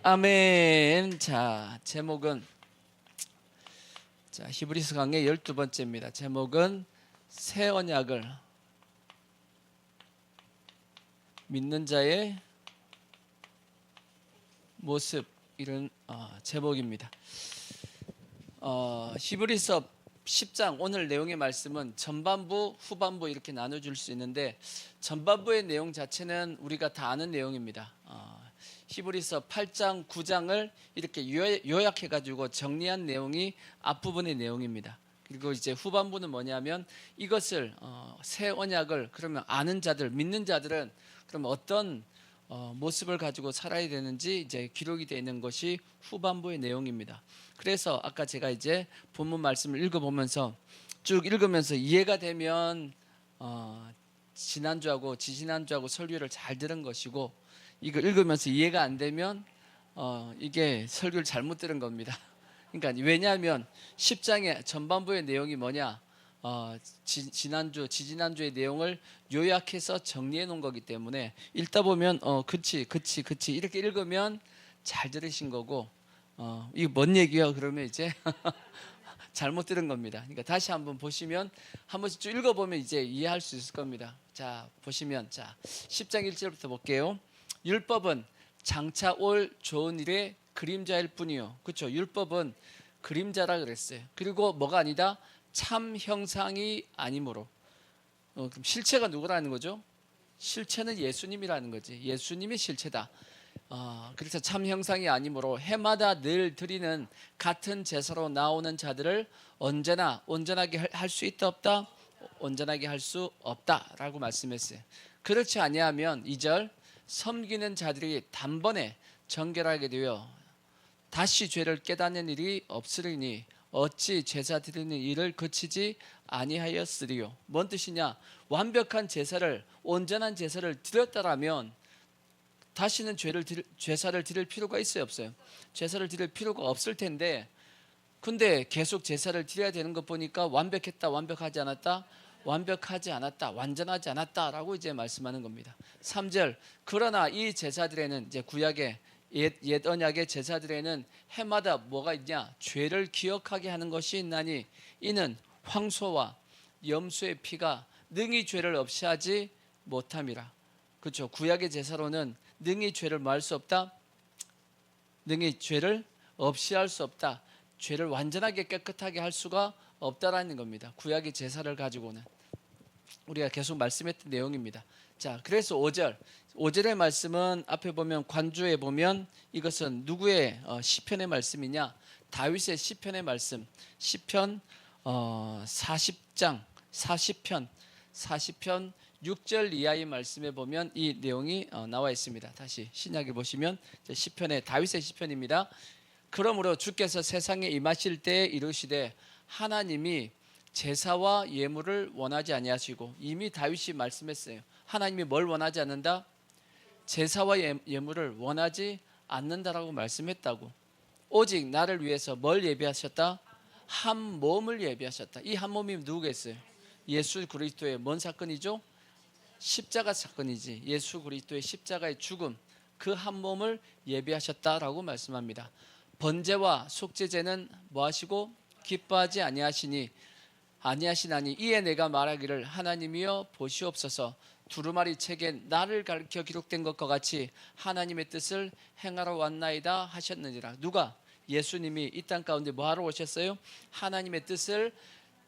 아멘. 자, 제목은 히브리서 강의 12번째입니다. 제목은 새 언약을 믿는 자의 모습, 이런 제목입니다. 히브리서 10장 오늘 내용의 말씀은 전반부, 후반부 이렇게 나눠줄 수 있는데, 전반부의 내용 자체는 우리가 다 아는 내용입니다. 히브리서 8장, 9장을 이렇게 요약해가지고 정리한 내용이 앞부분의 내용입니다. 그리고 이제 후반부는 뭐냐면, 이것을 새 언약을 그러면 아는 자들, 믿는 자들은 그러면 어떤 모습을 가지고 살아야 되는지 이제 기록이 되어 있는 것이 후반부의 내용입니다. 그래서 아까 제가 이제 본문 말씀을 읽어보면서 쭉 읽으면서 이해가 되면 지난주하고 지지난주하고 설교를 잘 들은 것이고, 이거 읽으면서 이해가 안 되면 이게 설교를 잘못 들은 겁니다. 그러니까 왜냐하면 10장의 전반부의 내용이 뭐냐, 지지난주의 내용을 요약해서 정리해 놓은 거기 때문에 읽다 보면 그치 이렇게 읽으면 잘 들으신 거고, 이거 뭔 얘기야 그러면 이제 잘못 들은 겁니다. 그러니까 다시 한번 보시면, 한 번씩 쭉 읽어보면 이제 이해할 수 있을 겁니다. 자, 보시면 10장 1절부터 볼게요. 율법은 장차 올 좋은 일의 그림자일 뿐이요. 그렇죠? 율법은 그림자라 그랬어요. 그리고 뭐가 아니다? 참 형상이 아니므로. 그럼 실체가 누구라는 거죠? 실체는 예수님이라는 거지. 예수님이 실체다. 그래서 참 형상이 아니므로 해마다 늘 드리는 같은 제사로 나오는 자들을 온전하게 할 수 있다 없다? 온전하게 할 수 없다라고 말씀했어요. 그렇지 아니하면 2절, 섬기는 자들이 단번에 정결하게 되어 다시 죄를 깨닫는 일이 없으리니 어찌 제사 드리는 일을 그치지 아니하였으리요. 뭔 뜻이냐? 완벽한 제사를, 온전한 제사를 드렸다라면 다시는 제사를 드릴 필요가 있어요, 없어요? 제사를 드릴 필요가 없을 텐데, 근데 계속 제사를 드려야 되는 것 보니까 완벽했다, 완벽하지 않았다, 완벽하지 않았다, 완전하지 않았다라고 이제 말씀하는 겁니다. 3절, 그러나 이 제사들에는, 이제 구약의 옛 언약의 제사들에는 해마다 뭐가 있냐? 죄를 기억하게 하는 것이 있나니 이는 황소와 염소의 피가 능히 죄를 없이 하지 못함이라. 그렇죠? 구약의 제사로는 능히 죄를 뭐 할 수 없다? 능히 죄를 없이 할 수 없다. 죄를 완전하게 깨끗하게 할 수가 없다라는 겁니다. 구약의 제사를 가지고는. 우리가 계속 말씀했던 내용입니다. 자, 그래서 5절의 말씀은 앞에 보면, 관주에 보면 이것은 누구의 시편의 말씀이냐? 다윗의 시편의 말씀. 시편 40편 6절 이하의 말씀에 보면 이 내용이 나와 있습니다. 다시 신약에 보시면 시편의, 다윗의 시편입니다. 그러므로 주께서 세상에 임하실 때에 이르시되 하나님이 제사와 예물을 원하지 아니하시고, 이미 다윗이 말씀했어요. 하나님이 뭘 원하지 않는다? 제사와 예물을 원하지 않는다라고 말씀했다고. 오직 나를 위해서 뭘 예비하셨다? 한 몸을 예비하셨다. 이 한 몸이 누구겠어요? 예수 그리스도의 뭔 사건이죠? 십자가 사건이지. 예수 그리스도의 십자가의 죽음, 그 한 몸을 예비하셨다라고 말씀합니다. 번제와 속죄제는 뭐 하시고? 기뻐하지 아니하시나니 이에 내가 말하기를 하나님이여 보시옵소서, 두루마리 책에 나를 가르쳐 기록된 것과 같이 하나님의 뜻을 행하러 왔나이다 하셨느니라. 누가? 예수님이 이 땅 가운데 뭐 하러 오셨어요? 하나님의 뜻을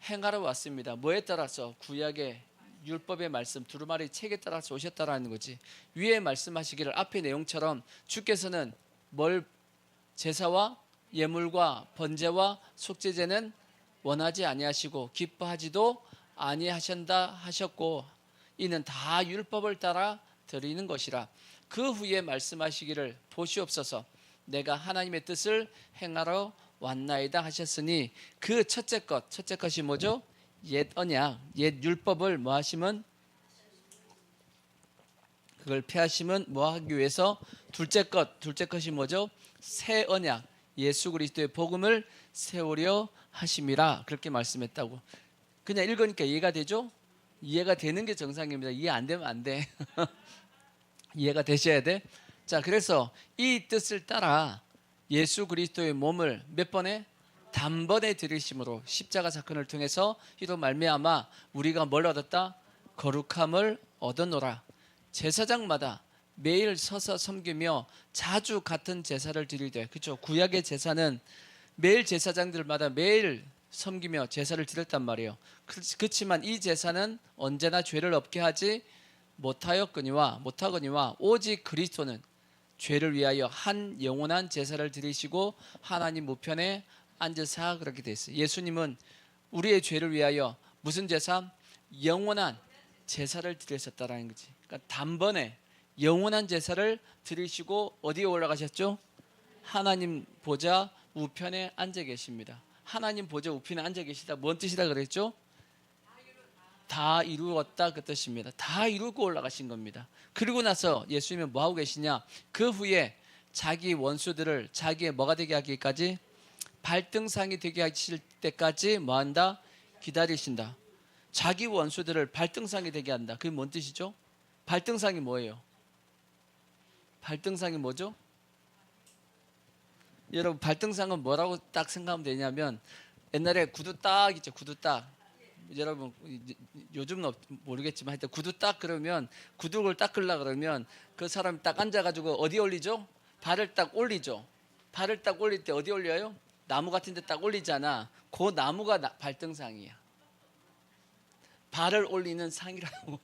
행하러 왔습니다. 뭐에 따라서? 구약의 율법의 말씀, 두루마리 책에 따라서 오셨다라는 거지. 위에 말씀하시기를, 앞의 내용처럼 주께서는 뭘, 제사와 예물과 번제와 속죄제는 원하지 아니하시고 기뻐하지도 아니하신다 하셨고, 이는 다 율법을 따라 드리는 것이라. 그 후에 말씀하시기를 보시옵소서, 내가 하나님의 뜻을 행하러 왔나이다 하셨으니, 그 첫째 것이 뭐죠? 옛 언약, 옛 율법을 뭐 하시면? 그걸 폐하시면 뭐 하기 위해서? 둘째 것이 뭐죠? 새 언약, 예수 그리스도의 복음을 세우려 하심이라, 그렇게 말씀했다고. 그냥 읽으니까 이해가 되죠? 이해가 되는 게 정상입니다. 이해 안 되면 안 돼. 이해가 되셔야 돼. 자, 그래서 이 뜻을 따라 예수 그리스도의 몸을 몇 번에? 단번에 들이심으로 십자가 사건을 통해서 이로 말미암아 우리가 뭘 얻었다? 거룩함을 얻어노라. 제사장마다 매일 서서 섬기며 자주 같은 제사를 드리되, 그렇죠? 구약의 제사는 매일 제사장들마다 매일 섬기며 제사를 드렸단 말이에요. 그렇지만 이 제사는 언제나 죄를 없게 하지 못하거니와 오직 그리스도는 죄를 위하여 한 영원한 제사를 드리시고 하나님 우편에 앉으사 그렇게 돼 있어요. 예수님은 우리의 죄를 위하여 무슨 제사? 영원한 제사를 드리셨다라는 거지. 그러니까 단번에 영원한 제사를 드리시고 어디에 올라가셨죠? 하나님 보좌 우편에 앉아 계십니다. 하나님 보좌 우편에 앉아 계시다. 뭔 뜻이라 그랬죠? 다 이루었다 그 뜻입니다. 다 이루고 올라가신 겁니다. 그리고 나서 예수님은 뭐 하고 계시냐? 그 후에 자기 원수들을 자기의 뭐가 되게 하기까지, 발등상이 되게 하실 때까지 뭐 한다? 기다리신다. 자기 원수들을 발등상이 되게 한다. 그게 뭔 뜻이죠? 발등상이 뭐예요? 발등상이 뭐죠? 여러분, 발등상은 뭐라고 딱 생각하면 되냐면, 옛날에 구두 딱 있죠. 구두 딱. 여러분 요즘은 모르겠지만 하여튼 구두 딱 그러면, 구두를 닦으려고 그러면 그 사람이 딱 앉아가지고 어디 올리죠? 발을 딱 올리죠. 발을 딱 올릴 때 어디 올려요? 나무 같은 데 딱 올리잖아. 그 나무가 발등상이야. 발을 올리는 상이라고.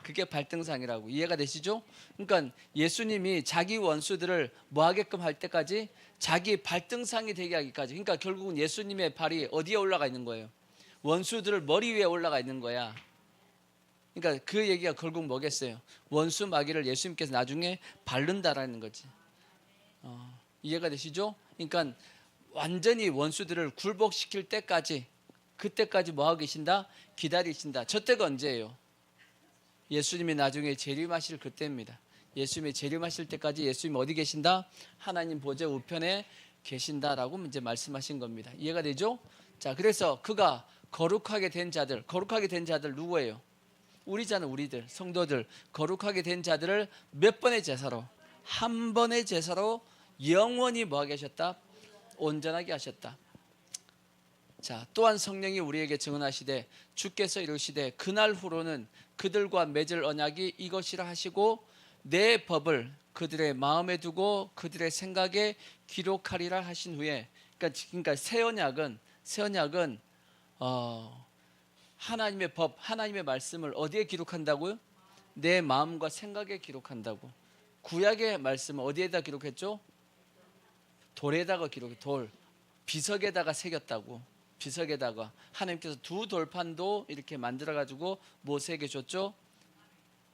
그게 발등상이라고. 이해가 되시죠? 그러니까 예수님이 자기 원수들을 뭐 하게끔 할 때까지? 자기 발등상이 되게 하기까지. 그러니까 결국은 예수님의 발이 어디에 올라가 있는 거예요? 원수들을 머리 위에 올라가 있는 거야. 그러니까 그 얘기가 결국 뭐겠어요? 원수 마귀를 예수님께서 나중에 바른다라는 거지. 이해가 되시죠? 그러니까 완전히 원수들을 굴복시킬 때까지, 그때까지 뭐 하고 계신다? 기다리신다. 저 때가 언제예요? 예수님이 나중에 재림하실 그때입니다. 예수님이 재림하실 때까지 예수님이 어디 계신다? 하나님 보좌 우편에 계신다라고 이제 말씀하신 겁니다. 이해가 되죠? 자, 그래서 그가 거룩하게 된 자들 누구예요? 우리잖아. 우리들 성도들. 거룩하게 된 자들을 몇 번의 제사로? 한 번의 제사로 영원히 뭐 하게 하셨다? 온전하게 하셨다. 자, 또한 성령이 우리에게 증언하시되 주께서 이르시되 그날 후로는 그들과 맺을 언약이 이것이라 하시고 내 법을 그들의 마음에 두고 그들의 생각에 기록하리라 하신 후에, 그러니까 새 언약은 하나님의 법, 하나님의 말씀을 어디에 기록한다고요? 내 마음과 생각에 기록한다고. 구약의 말씀을 어디에다 기록했죠? 돌에다가 기록해. 돌, 비석에다가 새겼다고. 비석에다가 하나님께서 두 돌판도 이렇게 만들어 가지고 모세에게 줬죠.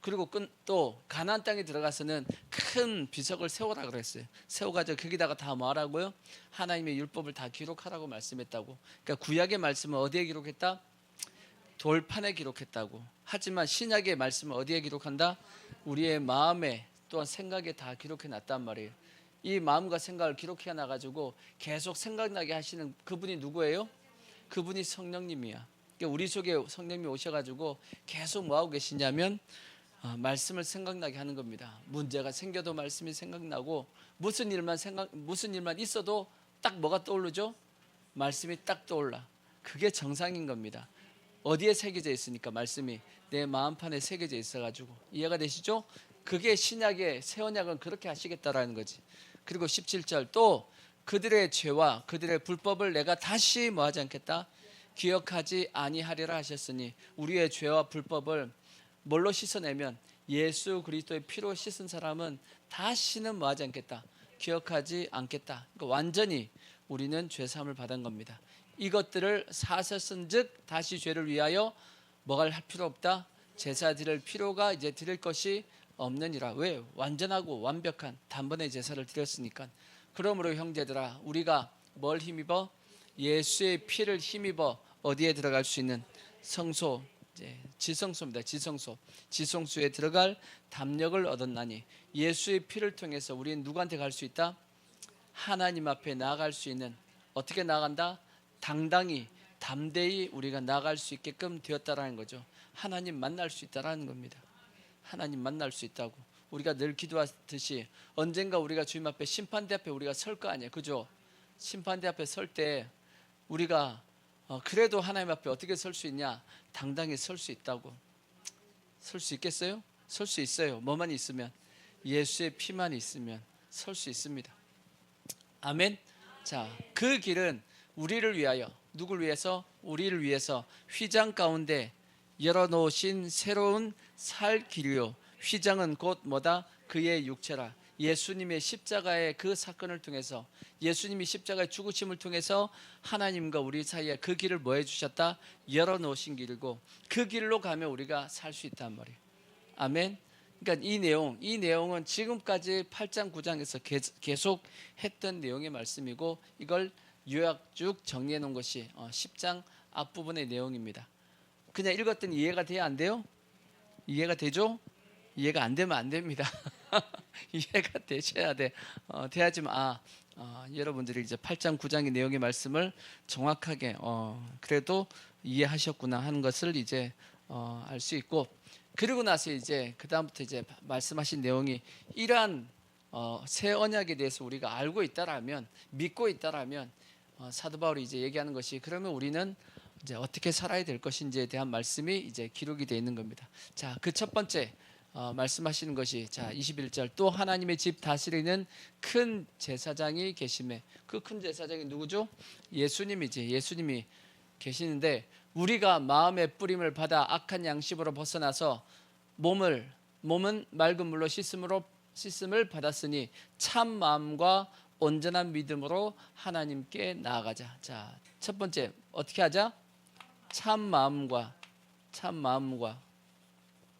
그리고 또 가나안 땅에 들어가서는 큰 비석을 세우라 그랬어요. 세워가지고 거기다가 다 뭐하라고요? 하나님의 율법을 다 기록하라고 말씀했다고. 그러니까 구약의 말씀을 어디에 기록했다? 돌판에 기록했다고. 하지만 신약의 말씀을 어디에 기록한다? 우리의 마음에 또한 생각에 다 기록해 놨단 말이에요. 이 마음과 생각을 기록해 놔가지고 계속 생각나게 하시는 그분이 누구예요? 그분이 성령님이야. 그러니까 우리 속에 성령님이 오셔가지고 계속 뭐하고 계시냐면 말씀을 생각나게 하는 겁니다. 문제가 생겨도 말씀이 생각나고, 무슨 일만 있어도 딱 뭐가 떠오르죠? 말씀이 딱 떠올라. 그게 정상인 겁니다. 어디에 새겨져 있으니까? 말씀이 내 마음판에 새겨져 있어가지고. 이해가 되시죠? 그게 신약의 새 언약은 그렇게 하시겠다라는 거지. 그리고 17절 또 그들의 죄와 그들의 불법을 내가 다시 뭐하지 않겠다? 기억하지 아니하리라 하셨으니, 우리의 죄와 불법을 뭘로 씻어내면? 예수 그리스도의 피로 씻은 사람은 다시는 뭐하지 않겠다? 기억하지 않겠다. 그러니까 완전히 우리는 죄사함을 받은 겁니다. 이것들을 사셨은즉 다시 죄를 위하여 뭐가 할 필요 없다? 제사 드릴 필요가 이제 드릴 것이 없느니라. 왜? 완전하고 완벽한 단번에 제사를 드렸으니까. 그러므로 형제들아, 우리가 뭘 힘입어? 예수의 피를 힘입어 어디에 들어갈 수 있는? 성소, 지성소입니다. 지성소에 들어갈 담력을 얻었나니, 예수의 피를 통해서 우리는 누구한테 갈 수 있다? 하나님 앞에 나아갈 수 있는, 어떻게 나간다? 당당히 담대히 우리가 나아갈 수 있게끔 되었다라는 거죠. 하나님 만날 수 있다라는 겁니다. 하나님 만날 수 있다고. 우리가 늘 기도하듯이 언젠가 우리가 주님 앞에 심판대 앞에 우리가 설 거 아니에요. 그죠? 심판대 앞에 설 때 우리가 그래도 하나님 앞에 어떻게 설 수 있냐? 당당히 설 수 있다고. 설 수 있겠어요? 설 수 있어요. 뭐만 있으면, 예수의 피만 있으면 설 수 있습니다. 아멘. 자, 그 길은 우리를 위하여, 누굴 위해서? 우리를 위해서 휘장 가운데 열어놓으신 새로운 살 길이요. 휘장은 곧 뭐다? 그의 육체라. 예수님의 십자가의 그 사건을 통해서, 예수님이 십자가의 죽으심을 통해서 하나님과 우리 사이에 그 길을 뭐 해주셨다? 열어놓으신 길이고, 그 길로 가면 우리가 살 수 있단 말이에요. 아멘. 그러니까 이 내용은 지금까지 8장 9장에서 계속 했던 내용의 말씀이고, 이걸 요약 쭉 정리해 놓은 것이 10장 앞부분의 내용입니다. 그냥 읽었더니 이해가 돼야 안 돼요? 이해가 되죠? 이해가 안 되면 안 됩니다. 이해가 되셔야 돼. 돼야지만 여러분들이 이제 8장 9장의 내용의 말씀을 정확하게 그래도 이해하셨구나 하는 것을 이제 알 수 있고, 그리고 나서 이제 그 다음부터 이제 말씀하신 내용이 이러한 새 언약에 대해서 우리가 알고 있다라면, 믿고 있다라면, 사도 바울이 이제 얘기하는 것이, 그러면 우리는 이제 어떻게 살아야 될 것인지에 대한 말씀이 이제 기록이 되어 있는 겁니다. 자, 그 첫 번째 말씀하시는 것이, 자 21절, 또 하나님의 집 다스리는 큰 제사장이 계심에. 그 큰 제사장이 누구죠? 예수님이지. 예수님이 계시는데, 우리가 마음의 뿌림을 받아 악한 양심으로 벗어나서 몸은 맑은 물로 씻음을 받았으니 참 마음과 온전한 믿음으로 하나님께 나아가자. 자, 첫 번째 어떻게 하자? 참 마음과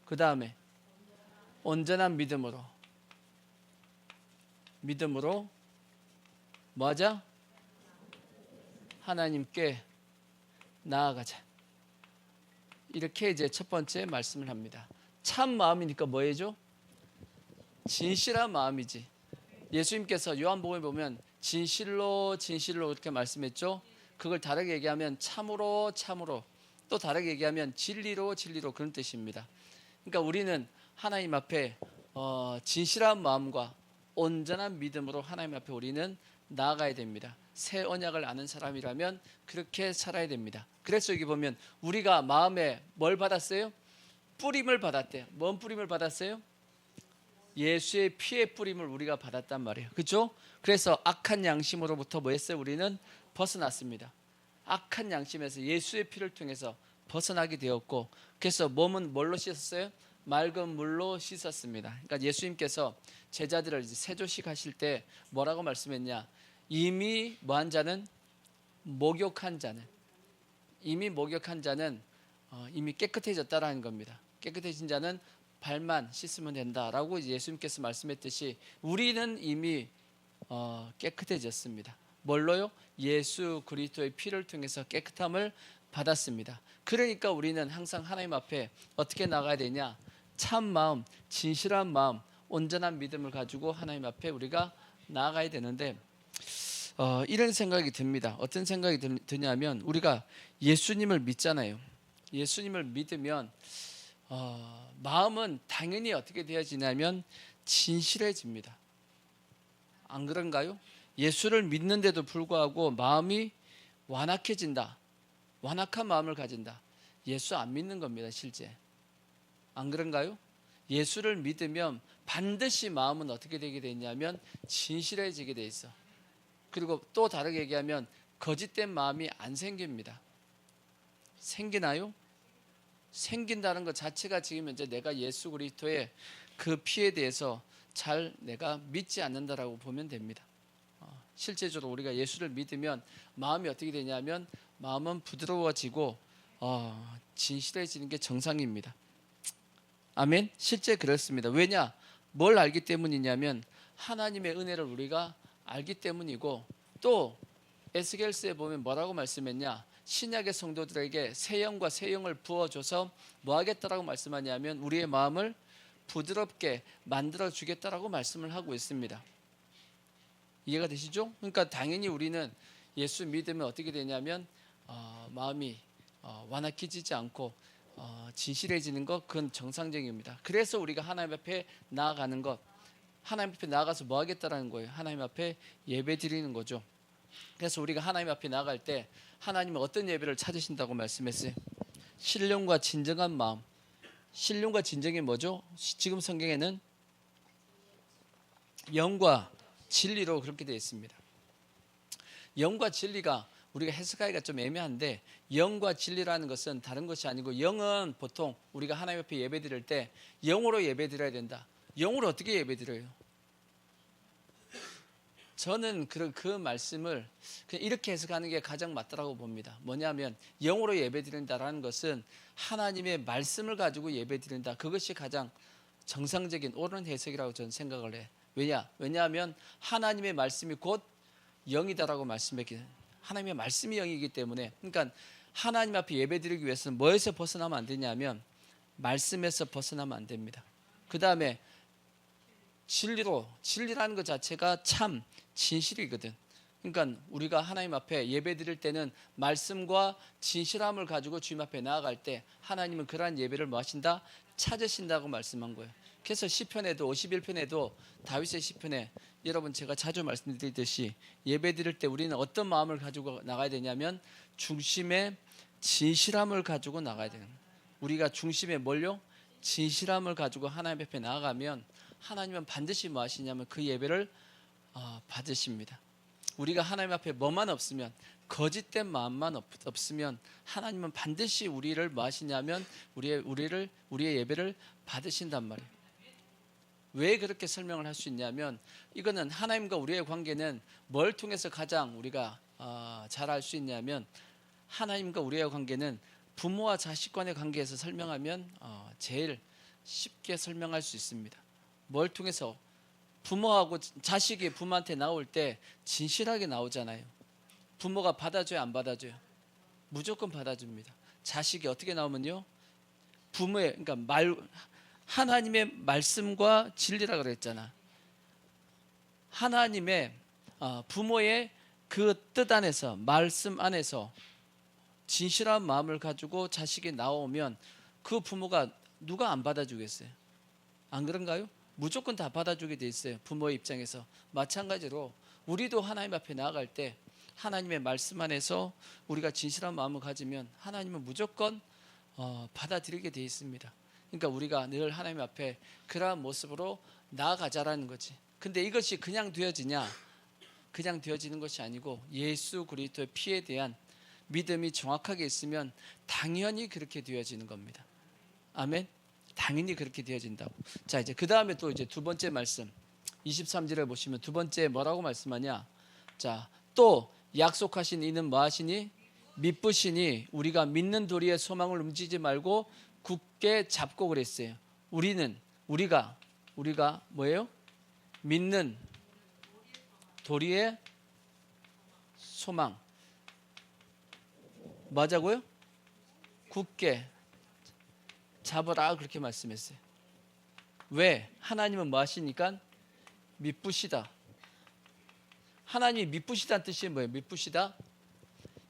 그 다음에 온전한 믿음으로 뭐 하자? 하나님께 나아가자. 이렇게 이제 첫 번째 말씀을 합니다. 참 마음이니까 뭐 해줘? 진실한 마음이지. 예수님께서 요한복음에 보면 진실로 이렇게 말씀했죠. 그걸 다르게 얘기하면 참으로, 또 다르게 얘기하면 진리로 그런 뜻입니다. 그러니까 우리는 하나님 앞에 진실한 마음과 온전한 믿음으로 하나님 앞에 우리는 나아가야 됩니다. 새 언약을 아는 사람이라면 그렇게 살아야 됩니다. 그래서 여기 보면 우리가 마음에 뭘 받았어요? 뿌림을 받았대요. 뭔 뿌림을 받았어요? 예수의 피의 뿌림을 우리가 받았단 말이에요. 그렇죠? 그래서 악한 양심으로부터 뭐 했어요? 우리는 벗어났습니다. 악한 양심에서 예수의 피를 통해서 벗어나게 되었고, 그래서 몸은 뭘로 씻었어요? 맑은 물로 씻었습니다. 그러니까 예수님께서 제자들을 이제 세조식 하실 때 뭐라고 말씀했냐? 이미 뭐한 자는? 목욕한 자는, 이미 깨끗해졌다라는 겁니다. 깨끗해진 자는 발만 씻으면 된다라고 예수님께서 말씀했듯이 우리는 이미 깨끗해졌습니다. 뭘로요? 예수 그리스도의 피를 통해서 깨끗함을 받았습니다. 그러니까 우리는 항상 하나님 앞에 어떻게 나가야 되냐? 참 마음, 진실한 마음, 온전한 믿음을 가지고 하나님 앞에 우리가 나아가야 되는데, 이런 생각이 듭니다. 어떤 생각이 드냐면, 우리가 예수님을 믿잖아요. 예수님을 믿으면 마음은 당연히 어떻게 되어지냐면 진실해집니다. 안 그런가요? 예수를 믿는데도 불구하고 마음이 완악해진다. 완악한 마음을 가진다. 예수 안 믿는 겁니다, 실제. 안 그런가요? 예수를 믿으면 반드시 마음은 어떻게 되게 되냐면 진실해지게 돼 있어. 그리고 또 다르게 얘기하면 거짓된 마음이 안 생깁니다. 생기나요? 생긴다는 것 자체가 지금 이제 내가 예수 그리스도의 그 피에 대해서 잘 내가 믿지 않는다라고 보면 됩니다. 실제적으로 우리가 예수를 믿으면 마음이 어떻게 되냐면 마음은 부드러워지고 진실해지는 게 정상입니다. 아멘. 실제 그렇습니다. 왜냐? 뭘 알기 때문이냐면 하나님의 은혜를 우리가 알기 때문이고, 또 에스겔서에 보면 뭐라고 말씀했냐? 신약의 성도들에게 새 영과 새 영을 부어줘서 뭐 하겠다라고 말씀하냐면 우리의 마음을 부드럽게 만들어 주겠다라고 말씀을 하고 있습니다. 이해가 되시죠? 그러니까 당연히 우리는 예수 믿으면 어떻게 되냐면 마음이 완악해지지 않고 진실해지는 것, 그건 정상적입니다. 그래서 우리가 하나님 앞에 나아가는 것, 하나님 앞에 나아가서 뭐 하겠다라는 거예요. 하나님 앞에 예배 드리는 거죠. 그래서 우리가 하나님 앞에 나아갈 때 하나님은 어떤 예배를 찾으신다고 말씀했어요? 신령과 진정한 마음. 신령과 진정이 뭐죠? 지금 성경에는 영과 진리로 그렇게 되어 있습니다. 영과 진리가 우리가 해석하기가 좀 애매한데, 영과 진리라는 것은 다른 것이 아니고, 영은 보통 우리가 하나님 앞에 예배 드릴 때 영으로 예배 드려야 된다. 영으로 어떻게 예배 드려요? 저는 그 말씀을 그냥 이렇게 해석하는 게 가장 맞다라고 봅니다. 뭐냐면 영으로 예배 드린다라는 것은 하나님의 말씀을 가지고 예배 드린다. 그것이 가장 정상적인 옳은 해석이라고 저는 생각을 해. 왜냐하면 하나님의 말씀이 곧 영이다라고 말씀했기, 하나님의 말씀이 영이기 때문에, 그러니까 하나님 앞에 예배 드리기 위해서는 뭐에서 벗어나면 안 되냐면 말씀에서 벗어나면 안 됩니다. 그 다음에 진리라는 것 자체가 참 진실이거든. 그러니까 우리가 하나님 앞에 예배 드릴 때는 말씀과 진실함을 가지고 주님 앞에 나아갈 때 하나님은 그러한 예배를 뭐 하신다? 찾으신다고 말씀한 거예요. 그래서 시편에도 51편에도 다윗의 시편에, 여러분 제가 자주 말씀드리듯이 예배 드릴 때 우리는 어떤 마음을 가지고 나가야 되냐면 중심에 진실함을 가지고 나가야 되는 거예요. 우리가 중심에 뭘요? 진실함을 가지고 하나님 앞에 나아가면 하나님은 반드시 뭐 하시냐면 그 예배를 받으십니다. 우리가 하나님 앞에 뭐만 없으면, 거짓된 마음만 없으면 하나님은 반드시 우리를 뭐 하시냐면 우리의 예배를 받으신단 말이에요. 왜 그렇게 설명을 할 수 있냐면, 이거는 하나님과 우리의 관계는 뭘 통해서 가장 우리가 잘 알 수 있냐면, 하나님과 우리의 관계는 부모와 자식 간의 관계에서 설명하면 제일 쉽게 설명할 수 있습니다. 뭘 통해서? 부모하고 자식이 부모한테 나올 때 진실하게 나오잖아요. 부모가 받아줘요, 안 받아줘요? 무조건 받아줍니다. 자식이 어떻게 나오면요, 부모의, 그러니까 하나님의 말씀과 진리라 그랬잖아. 하나님의 부모의 그 뜻 안에서, 말씀 안에서 진실한 마음을 가지고 자식이 나오면 그 부모가 누가 안 받아주겠어요? 안 그런가요? 무조건 다 받아주게 돼 있어요. 부모의 입장에서. 마찬가지로 우리도 하나님 앞에 나아갈 때 하나님의 말씀 안에서 우리가 진실한 마음을 가지면 하나님은 무조건 받아들이게 돼 있습니다. 그러니까 우리가 늘 하나님 앞에 그러한 모습으로 나아가자라는 거지. 근데 이것이 그냥 되어지냐? 그냥 되어지는 것이 아니고 예수 그리스도의 피에 대한 믿음이 정확하게 있으면 당연히 그렇게 되어지는 겁니다. 아멘. 당연히 그렇게 되어진다고. 자, 이제 그 다음에 또 이제 두 번째 말씀 23절에 보시면 두 번째 뭐라고 말씀하냐? 자, 또 약속하신 이는 뭐 하시니? 믿으시니 우리가 믿는 도리의 소망을 움직이지 말고 굳게 잡고 그랬어요. 우리가 뭐예요? 믿는 도리의 소망. 뭐하자고요? 굳게 잡으라, 그렇게 말씀했어요. 왜? 하나님은 뭐 하시니까? 믿으시다. 하나님이 믿으시다는 뜻이 뭐예요? 믿으시다?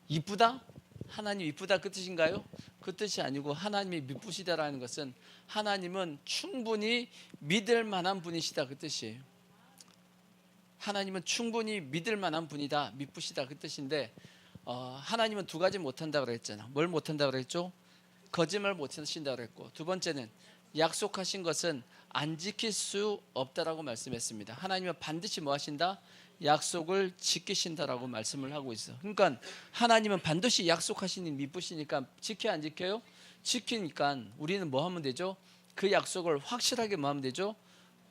이쁘다? 하나님 이쁘다 그 뜻인가요? 그 뜻이 아니고, 하나님이 믿으시다라는 것은 하나님은 충분히 믿을 만한 분이시다 그 뜻이에요. 하나님은 충분히 믿을 만한 분이다, 믿으시다 그 뜻인데, 하나님은 두 가지 못한다 그랬잖아. 뭘 못한다 그랬죠? 거짓말 못하신다 그랬고, 두 번째는 약속하신 것은 안 지킬 수 없다라고 말씀했습니다. 하나님은 반드시 뭐 하신다? 약속을 지키신다라고 말씀을 하고 있어. 그러니까 하나님은 반드시 약속하시니 믿으시니까 지켜야 안 지켜요? 지키니까 우리는 뭐 하면 되죠? 그 약속을 확실하게 뭐 하면 되죠?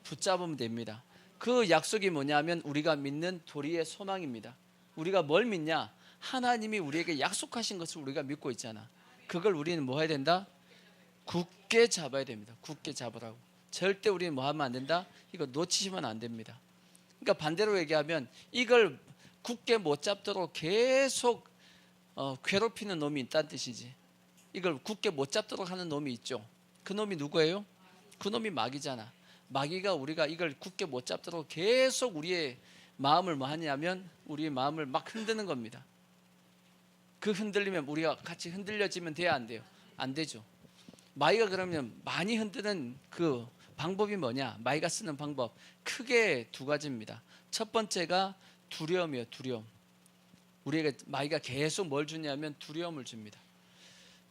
붙잡으면 됩니다. 그 약속이 뭐냐면 우리가 믿는 도리의 소망입니다. 우리가 뭘 믿냐? 하나님이 우리에게 약속하신 것을 우리가 믿고 있잖아. 그걸 우리는 뭐 해야 된다? 굳게 잡아야 됩니다. 굳게 잡으라고. 절대 우리는 뭐 하면 안 된다? 이거 놓치시면 안 됩니다. 그러니까 반대로 얘기하면 이걸 굳게 못 잡도록 계속 괴롭히는 놈이 있다는 뜻이지. 이걸 굳게 못 잡도록 하는 놈이 있죠. 그 놈이 누구예요? 그 놈이 마귀잖아. 마귀가 우리가 이걸 굳게 못 잡도록 계속 우리의 마음을 뭐 하냐면 우리의 마음을 막 흔드는 겁니다. 그 흔들리면 우리가 같이 흔들려지면 돼야 안 돼요? 안 되죠. 마귀가 그러면 많이 흔드는 그 방법이 뭐냐? 마귀가 쓰는 방법 크게 두 가지입니다. 첫 번째가 두려움이에요. 두려움. 우리에게 마귀가 계속 뭘 주냐면 두려움을 줍니다.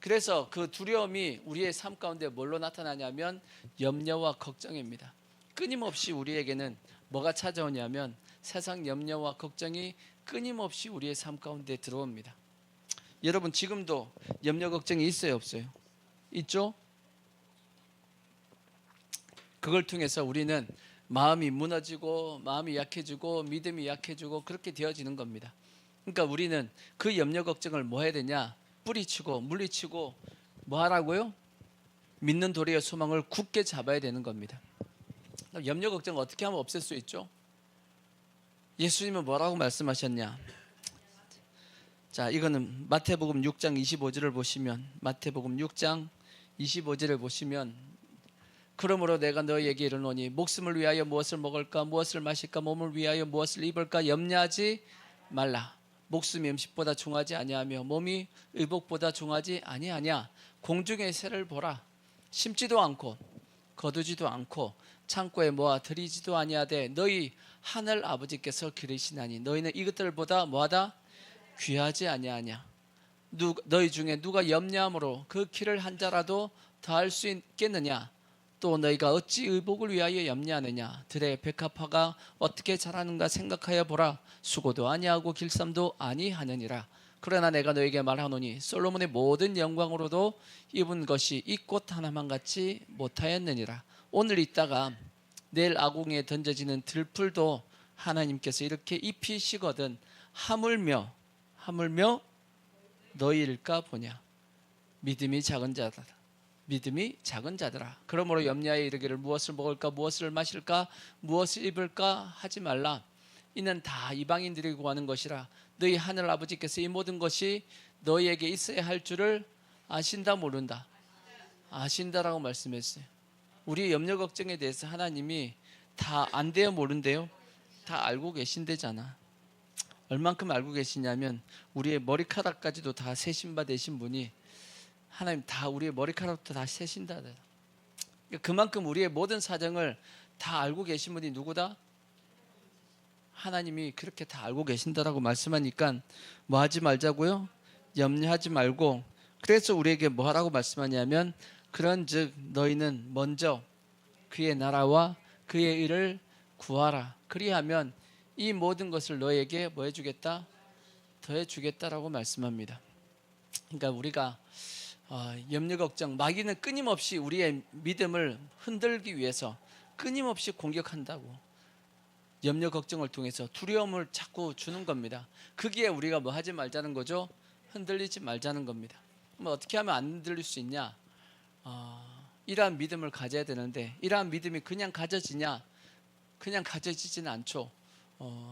그래서 그 두려움이 우리의 삶 가운데 뭘로 나타나냐면 염려와 걱정입니다. 끊임없이 우리에게는 뭐가 찾아오냐면 세상 염려와 걱정이 끊임없이 우리의 삶 가운데 들어옵니다. 여러분 지금도 염려 걱정이 있어요, 없어요? 있죠? 그걸 통해서 우리는 마음이 무너지고 마음이 약해지고 믿음이 약해지고 그렇게 되어지는 겁니다. 그러니까 우리는 그 염려 걱정을 뭐 해야 되냐? 뿌리치고 물리치고 뭐 하라고요? 믿는 도리의 소망을 굳게 잡아야 되는 겁니다. 염려 걱정 어떻게 하면 없앨 수 있죠? 예수님은 뭐라고 말씀하셨냐? 자, 이거는 마태복음 6장 25절을 보시면 마태복음 6장 25절을 보시면 그러므로 내가 너희에게 이르노니 목숨을 위하여 무엇을 먹을까 무엇을 마실까 몸을 위하여 무엇을 입을까 염려하지 말라. 목숨이 음식보다 중하지 아니하며 몸이 의복보다 중하지 아니하냐. 공중의 새를 보라. 심지도 않고 거두지도 않고 창고에 모아 들이지도 아니하되 너희 하늘 아버지께서 기르시나니 너희는 이것들보다 뭐하다? 귀하지 아니하냐. 너희 중에 누가 염려함으로 그 키를 한 자라도 더할 수 있겠느냐. 또 너희가 어찌 의복을 위하여 염려하느냐. 들의 백합화가 어떻게 자라는가 생각하여 보라. 수고도 아니하고 길쌈도 아니하느니라. 그러나 내가 너에게 말하노니 솔로몬의 모든 영광으로도 입은 것이 이 꽃 하나만 같이 못하였느니라. 오늘 있다가 내일 아궁이에 던져지는 들풀도 하나님께서 이렇게 입히시거든 하물며 너희일까 보냐. 믿음이 작은 자다. 믿음이 작은 자들아. 그러므로 염려하여 이르기를 무엇을 먹을까 무엇을 마실까 무엇을 입을까 하지 말라. 이는 다 이방인들이 구하는 것이라. 너희 하늘 아버지께서 이 모든 것이 너희에게 있어야 할 줄을 아신다 모른다? 아신다라고 말씀했어요. 우리의 염려 걱정에 대해서 하나님이 다 안돼요 모른대요? 다 알고 계신대잖아. 얼만큼 알고 계시냐면 우리의 머리카락까지도 다 세신바 되신 분이 하나님 다 우리의 머리카락부터 다 세신다. 그만큼 우리의 모든 사정을 다 알고 계신 분이 누구다? 하나님이 그렇게 다 알고 계신다라고 말씀하니까 뭐 하지 말자고요? 염려하지 말고. 그래서 우리에게 뭐 하라고 말씀하냐면 그런즉 너희는 먼저 그의 나라와 그의 의를 구하라. 그리하면 이 모든 것을 너희에게 뭐 해주겠다? 더해주겠다라고 말씀합니다. 그러니까 우리가 염려 걱정 마귀는 끊임없이 우리의 믿음을 흔들기 위해서 끊임없이 공격한다고. 염려 걱정을 통해서 두려움을 자꾸 주는 겁니다. 거기에 우리가 뭐 하지 말자는 거죠? 흔들리지 말자는 겁니다. 그럼 어떻게 하면 안 흔들릴 수 있냐? 이러한 믿음을 가져야 되는데 이러한 믿음이 그냥 가져지냐? 그냥 가져지지는 않죠.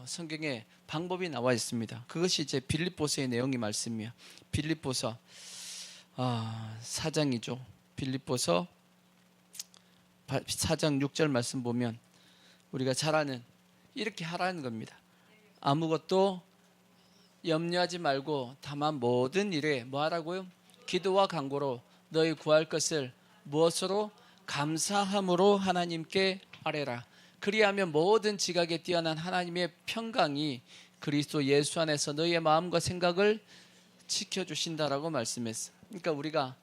성경에 방법이 나와 있습니다. 그것이 이제 빌립보서의 내용이 말씀이에요. 빌립보서 4장이죠. 빌립보서 4장 6절 말씀 보면 우리가 잘 아는 이렇게 하라는 겁니다. 아무것도 염려하지 말고 다만 모든 일에 뭐 하라고요? 기도와 간구로 너희 구할 것을 무엇으로? 감사함으로 하나님께 아뢰라. 그리하면 모든 지각에 뛰어난 하나님의 평강이 그리스도 예수 안에서 너희의 마음과 생각을 지켜주신다라고 말씀했어요. 그러니까 우리가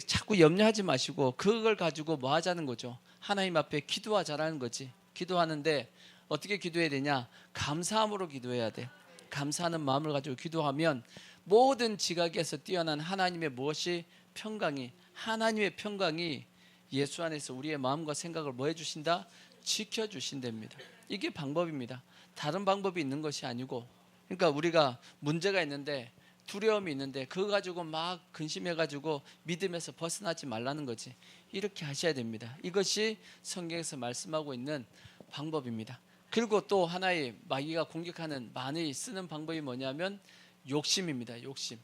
자꾸 염려하지 마시고 그걸 가지고 뭐 하자는 거죠? 하나님 앞에 기도하자라는 거지. 기도하는데 어떻게 기도해야 되냐? 감사함으로 기도해야 돼. 감사하는 마음을 가지고 기도하면 모든 지각에서 뛰어난 하나님의 무엇이? 평강이, 하나님의 평강이 예수 안에서 우리의 마음과 생각을 뭐 해주신다? 지켜주신답니다. 이게 방법입니다. 다른 방법이 있는 것이 아니고. 그러니까 우리가 문제가 있는데 두려움이 있는데 그거 가지고 막 근심해가지고 믿음에서 벗어나지 말라는 거지. 이렇게 하셔야 됩니다. 이것이 성경에서 말씀하고 있는 방법입니다. 그리고 또 하나의 마귀가 공격하는 많이 쓰는 방법이 뭐냐면 욕심입니다. 욕심.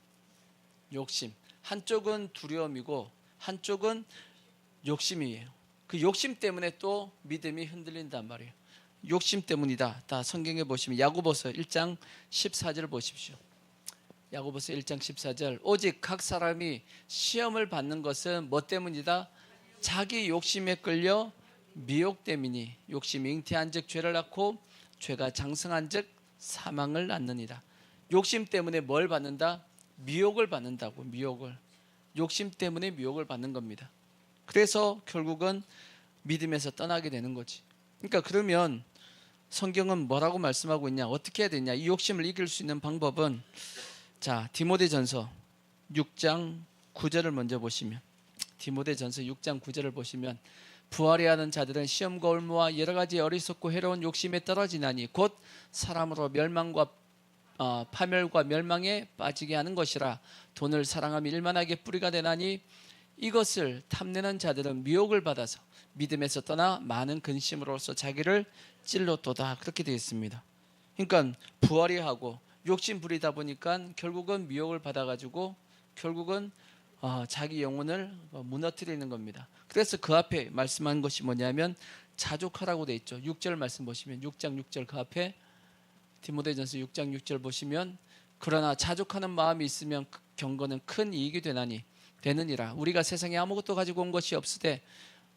한쪽은 두려움이고 한쪽은 욕심이에요. 그 욕심 때문에 또 믿음이 흔들린단 말이에요. 욕심 때문이다. 다 성경에 보시면 야고보서 1장 14절 보십시오. 야고보서 1장 14절 오직 각 사람이 시험을 받는 것은 뭐 때문이다? 자기 욕심에 끌려 미혹 때문이니 욕심이 잉태한즉 죄를 낳고 죄가 장성한즉 사망을 낳느니라. 욕심 때문에 뭘 받는다? 미혹을 받는다고. 미혹을. 욕심 때문에 미혹을 받는 겁니다. 그래서 결국은 믿음에서 떠나게 되는 거지. 그러니까 그러면 성경은 뭐라고 말씀하고 있냐? 어떻게 해야 되냐? 이 욕심을 이길 수 있는 방법은 자, 디모데전서 6장 9절을 먼저 보시면 디모데전서 6장 9절을 보시면 부활해야 하는 자들은 시험과 올무와 여러 가지 어리석고 해로운 욕심에 떨어지나니 곧 사람으로 멸망과 파멸과 멸망에 빠지게 하는 것이라. 돈을 사랑하며 일만하게 뿌리가 되나니 이것을 탐내는 자들은 미혹을 받아서 믿음에서 떠나 많은 근심으로써 자기를 찔렀도다. 그렇게 되어 있습니다. 그러니까 부활이 하고 욕심 부리다 보니까 결국은 미혹을 받아가지고 결국은 자기 영혼을 무너뜨리는 겁니다. 그래서 그 앞에 말씀한 것이 뭐냐면 자족하라고 되어 있죠. 6절 말씀 보시면 6장 6절 그 앞에 디모데전서 6장 6절 보시면 그러나 자족하는 마음이 있으면 경건은 큰 이익이 되느니라. 우리가 세상에 아무것도 가지고 온 것이 없으되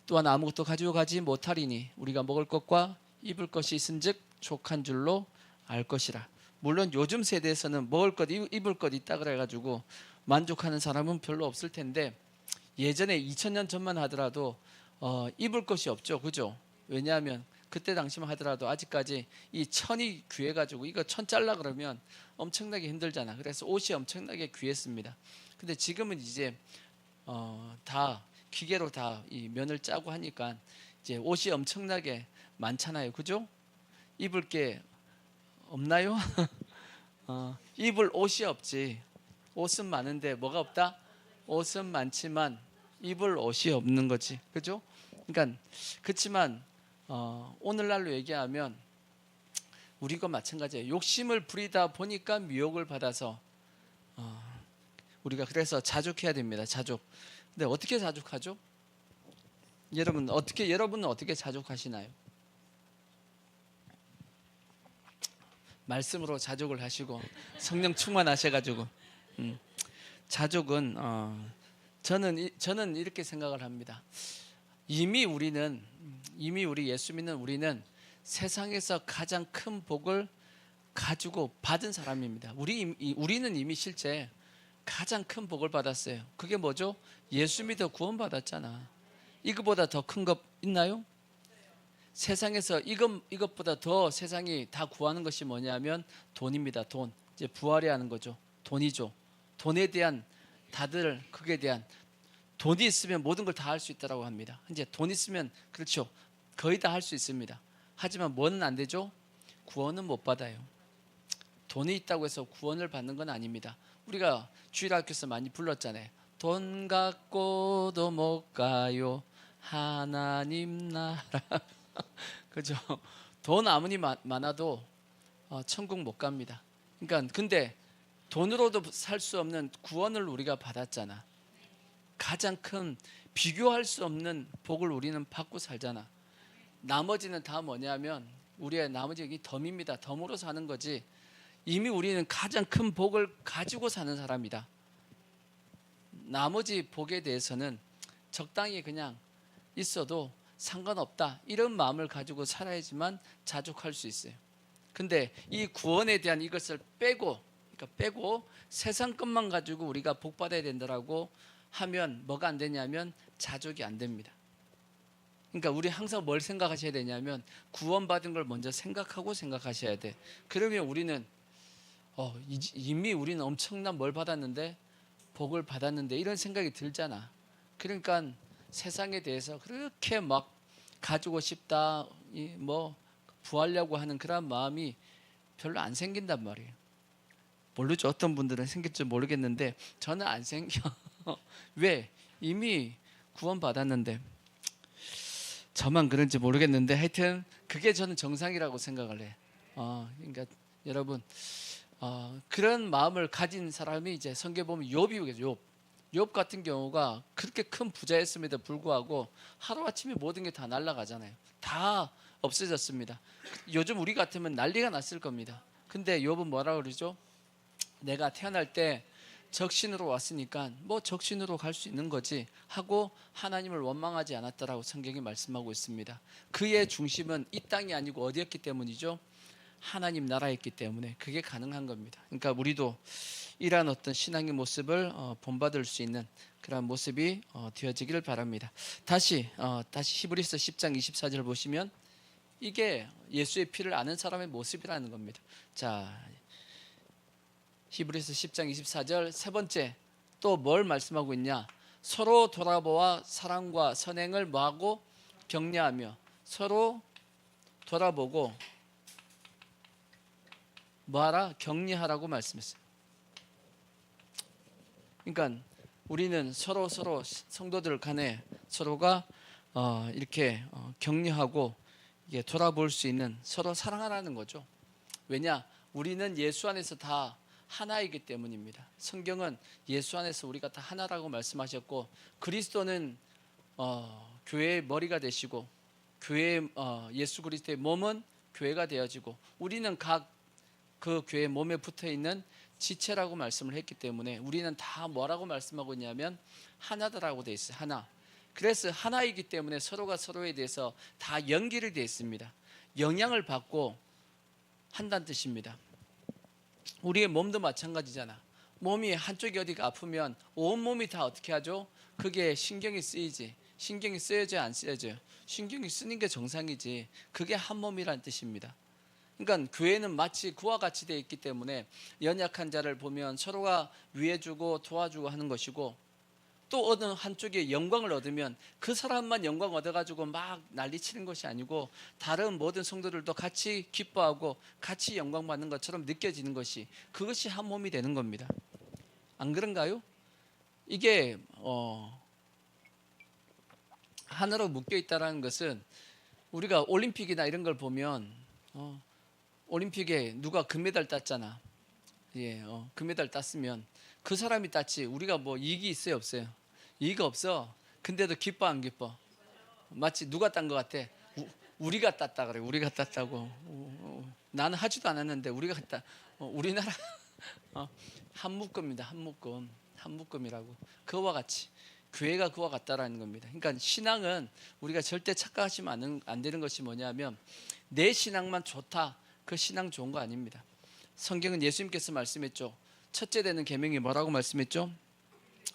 또한 아무것도 가지고 가지 못하리니 우리가 먹을 것과 입을 것이 있은즉 족한 줄로 알 것이라. 물론 요즘 세대에서는 먹을 것 입을 것 있다 그래가지고 만족하는 사람은 별로 없을 텐데 예전에 2000년 전만 하더라도 입을 것이 없죠. 그죠? 왜냐하면 그때 당시만 하더라도 아직까지 이 천이 귀해가지고 이거 천 잘라 그러면 엄청나게 힘들잖아. 그래서 옷이 엄청나게 귀했습니다. 근데 지금은 이제 다 기계로 다 이 면을 짜고 하니까 이제 옷이 엄청나게 많잖아요. 그죠? 입을 게 없나요? 입을 옷이 없지. 옷은 많은데 뭐가 없다? 옷은 많지만 입을 옷이 없는 거지. 그죠? 그러니까 그렇지만 오늘날로 얘기하면 우리가 마찬가지예요. 욕심을 부리다 보니까 미혹을 받아서 우리가 그래서 자족해야 됩니다. 자족. 근데 어떻게 자족하죠? 여러분은 어떻게 자족하시나요? 말씀으로 자족을 하시고 성령 충만하셔가지고 자족은 저는 이렇게 생각을 합니다. 이미 우리 예수 믿는 우리는 세상에서 가장 큰 복을 가지고 받은 사람입니다. 우리는 이미 실제 가장 큰 복을 받았어요. 그게 뭐죠? 예수 믿어 구원 받았잖아. 이거보다 더 큰 것 있나요? 세상에서 이것보다 더 세상이 다 구하는 것이 뭐냐면 돈입니다. 돈. 이제 부활해야 하는 거죠. 돈이죠. 돈에 대한 다들 그에 대한 돈이 있으면 모든 걸 다 할 수 있다라고 합니다. 이제 돈 있으면 그렇죠. 거의 다 할 수 있습니다. 하지만 뭐는 안 되죠? 구원은 못 받아요. 돈이 있다고 해서 구원을 받는 건 아닙니다. 우리가 주일학교에서 많이 불렀잖아요. 돈 갖고도 못 가요. 하나님 나라. 그죠? 돈 아무리 많아도 천국 못 갑니다. 그러니까 근데 돈으로도 살 수 없는 구원을 우리가 받았잖아. 가장 큰 비교할 수 없는 복을 우리는 받고 살잖아. 나머지는 다 뭐냐면 우리의 나머지 덤입니다. 덤으로 사는 거지. 이미 우리는 가장 큰 복을 가지고 사는 사람이다. 나머지 복에 대해서는 적당히 그냥 있어도 상관없다. 이런 마음을 가지고 살아야지만 자족할 수 있어요. 근데 이 구원에 대한 이것을 빼고 세상 것만 가지고 우리가 복 받아야 된다라고 하면 뭐가 안 되냐면 자족이 안 됩니다. 그러니까 우리 항상 뭘 생각하셔야 되냐면 구원받은 걸 먼저 생각하셔야 돼. 그러면 우리는 이미 우리는 엄청난 뭘 받았는데 복을 받았는데 이런 생각이 들잖아. 그러니까 세상에 대해서 그렇게 막 가지고 싶다, 뭐 구하려고 하는 그런 마음이 별로 안 생긴단 말이에요. 모르죠. 어떤 분들은 생길지 모르겠는데 저는 안 생겨. 왜? 이미 구원 받았는데. 저만 그런지 모르겠는데 하여튼 그게 저는 정상이라고 생각을 해. 그러니까 여러분 그런 마음을 가진 사람이 이제 성경에 보면 욥이죠. 욥 같은 경우가 그렇게 큰 부자였음에도 불구하고 하루아침에 모든 게 다 날아가잖아요. 다 없어졌습니다. 요즘 우리 같으면 난리가 났을 겁니다. 근데 욥은 뭐라고 그러죠? 내가 태어날 때 적신으로 왔으니까 뭐 적신으로 갈 수 있는 거지 하고 하나님을 원망하지 않았다라고 성경이 말씀하고 있습니다. 그의 중심은 이 땅이 아니고 어디였기 때문이죠? 하나님 나라였기 때문에 그게 가능한 겁니다. 그러니까 우리도 이러한 어떤 신앙의 모습을 본받을 수 있는 그런 모습이 되어지기를 바랍니다. 다시 히브리서 10장 24절 보시면 이게 예수의 피를 아는 사람의 모습이라는 겁니다. 자, 히브리서 10장 24절 세 번째 또 뭘 말씀하고 있냐? 서로 돌아보아 사랑과 선행을 뭐하고 격려하며 서로 돌아보고 뭐하라? 격려하라고 말씀했어요. 그러니까 우리는 서로 성도들 간에 서로가 이렇게 격려하고 이게 돌아볼 수 있는 서로 사랑하라는 거죠. 왜냐? 우리는 예수 안에서 다 하나이기 때문입니다. 성경은 예수 안에서 우리가 다 하나라고 말씀하셨고 그리스도는 교회의 머리가 되시고 교회 예수 그리스도의 몸은 교회가 되어지고 우리는 각 그 교회 몸에 붙어 있는 지체라고 말씀을 했기 때문에 우리는 다 뭐라고 말씀하고 있냐면 하나다라고 되어 있어요. 하나. 그래서 하나이기 때문에 서로가 서로에 대해서 다 연결이 되어 있습니다. 영향을 받고 한다는 뜻입니다. 우리의 몸도 마찬가지잖아. 몸이 한쪽이 어디가 아프면 온 몸이 다 어떻게 하죠? 그게 신경이 쓰이지. 신경이 쓰여져요, 안 쓰여져요? 신경이 쓰는 게 정상이지. 그게 한 몸이란 뜻입니다. 그러니까 교회는 마치 그와 같이 되어 있기 때문에 연약한 자를 보면 서로가 위해주고 도와주고 하는 것이고 또 어느 한쪽에 영광을 얻으면 그 사람만 영광 얻어가지고 막 난리치는 것이 아니고 다른 모든 성도들도 같이 기뻐하고 같이 영광 받는 것처럼 느껴지는 것이 그것이 한 몸이 되는 겁니다. 안 그런가요? 이게 하나로 묶여 있다는 것은 우리가 올림픽이나 이런 걸 보면 올림픽에 누가 금메달 땄잖아. 금메달 땄으면 그 사람이 땄지 우리가 뭐 이익이 있어요 없어요? 이익이 없어. 근데도 기뻐 안 기뻐? 마치 누가 딴 것 같아? 우리가 땄다 그래. 우리가 땄다고. 나는 하지도 않았는데 우리가 땄다. 우리나라 한 묶음입니다. 한 묶음이라고. 그와 같이 교회가 그와 같다라는 겁니다. 그러니까 신앙은 우리가 절대 착각하시면 안 되는 것이 뭐냐면 내 신앙만 좋다. 그 신앙 좋은 거 아닙니다. 성경은 예수님께서 말씀했죠. 첫째 되는 계명이 뭐라고 말씀했죠?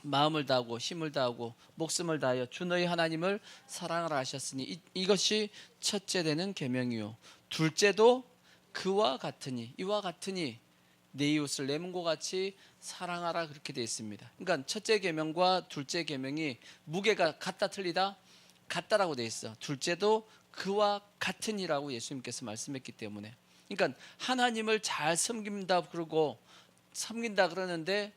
마음을 다하고 힘을 다하고 목숨을 다하여 주 너희 하나님을 사랑하라 하셨으니 이것이 첫째 되는 계명이요. 둘째도 그와 같으니 이와 같으니 내 이웃을 내 몸과 같이 사랑하라 그렇게 되어 있습니다. 그러니까 첫째 계명과 둘째 계명이 무게가 같다 틀리다? 같다라고 되어 있어. 둘째도 그와 같으니라고 예수님께서 말씀했기 때문에 그러니까 하나님을 잘 섬긴다 그러는데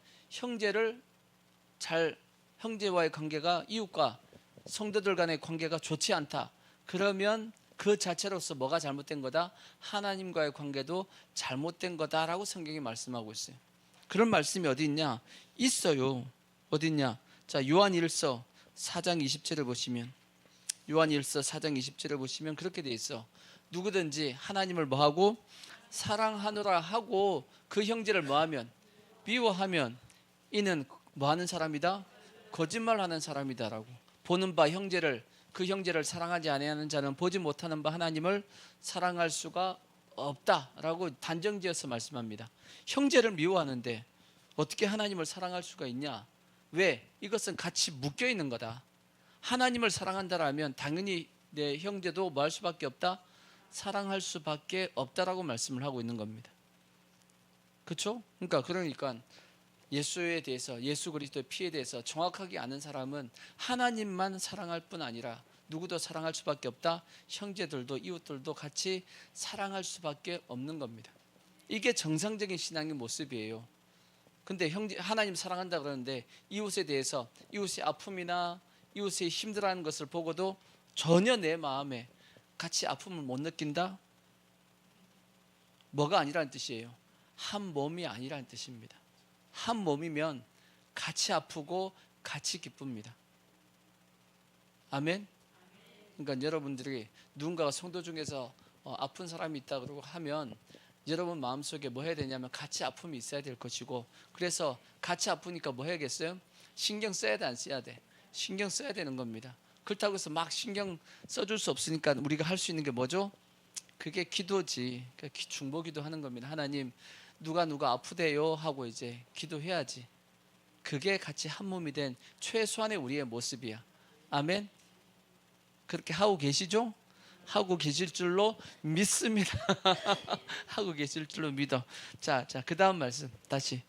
형제와의 관계가 이웃과 성도들 간의 관계가 좋지 않다. 그러면 그 자체로서 뭐가 잘못된 거다? 하나님과의 관계도 잘못된 거다라고 성경이 말씀하고 있어요. 그런 말씀이 어디 있냐? 있어요. 어디 있냐? 자, 요한일서 4장 20절을 보시면 요한일서 4장 20절을 보시면 그렇게 돼 있어. 누구든지 하나님을 뭐하고 사랑하노라 하고 그 형제를 뭐하면 미워하면 이는 뭐하는 사람이다? 거짓말하는 사람이다라고. 보는 바 그 형제를 사랑하지 아니하는 자는 보지 못하는 바 하나님을 사랑할 수가 없다라고 단정지어서 말씀합니다. 형제를 미워하는데 어떻게 하나님을 사랑할 수가 있냐? 왜? 이것은 같이 묶여 있는 거다. 하나님을 사랑한다라면 당연히 내 형제도 뭐 할 수밖에 없다? 사랑할 수밖에 없다라고 말씀을 하고 있는 겁니다. 그렇죠? 그러니까 예수에 대해서 예수 그리스도의 피에 대해서 정확하게 아는 사람은 하나님만 사랑할 뿐 아니라 누구도 사랑할 수밖에 없다. 형제들도 이웃들도 같이 사랑할 수밖에 없는 겁니다. 이게 정상적인 신앙의 모습이에요. 근데 하나님 사랑한다 그러는데 이웃에 대해서 이웃의 아픔이나 이웃의 힘들어하는 것을 보고도 전혀 내 마음에 같이 아픔을 못 느낀다? 뭐가 아니라는 뜻이에요? 한 몸이 아니라는 뜻입니다. 한 몸이면 같이 아프고 같이 기쁩니다. 아멘? 그러니까 여러분들이 누군가가 성도 중에서 아픈 사람이 있다 그러고 하면 여러분 마음속에 뭐 해야 되냐면 같이 아픔이 있어야 될 것이고, 그래서 같이 아프니까 뭐 해야겠어요? 신경 써야 돼, 안 써야 돼? 신경 써야 되는 겁니다. 그렇다고 해서 막 신경 써줄 수 없으니까 우리가 할 수 있는 게 뭐죠? 그게 기도지. 그러니까 중보기도 하는 겁니다. 하나님, 누가 아프대요 하고 이제 기도해야지. 그게 같이 한 몸이 된 최소한의 우리의 모습이야. 아멘. 그렇게 하고 계시죠? 하고 계실 줄로 믿습니다. 하고 계실 줄로 믿어. 자, 그 다음 말씀 다시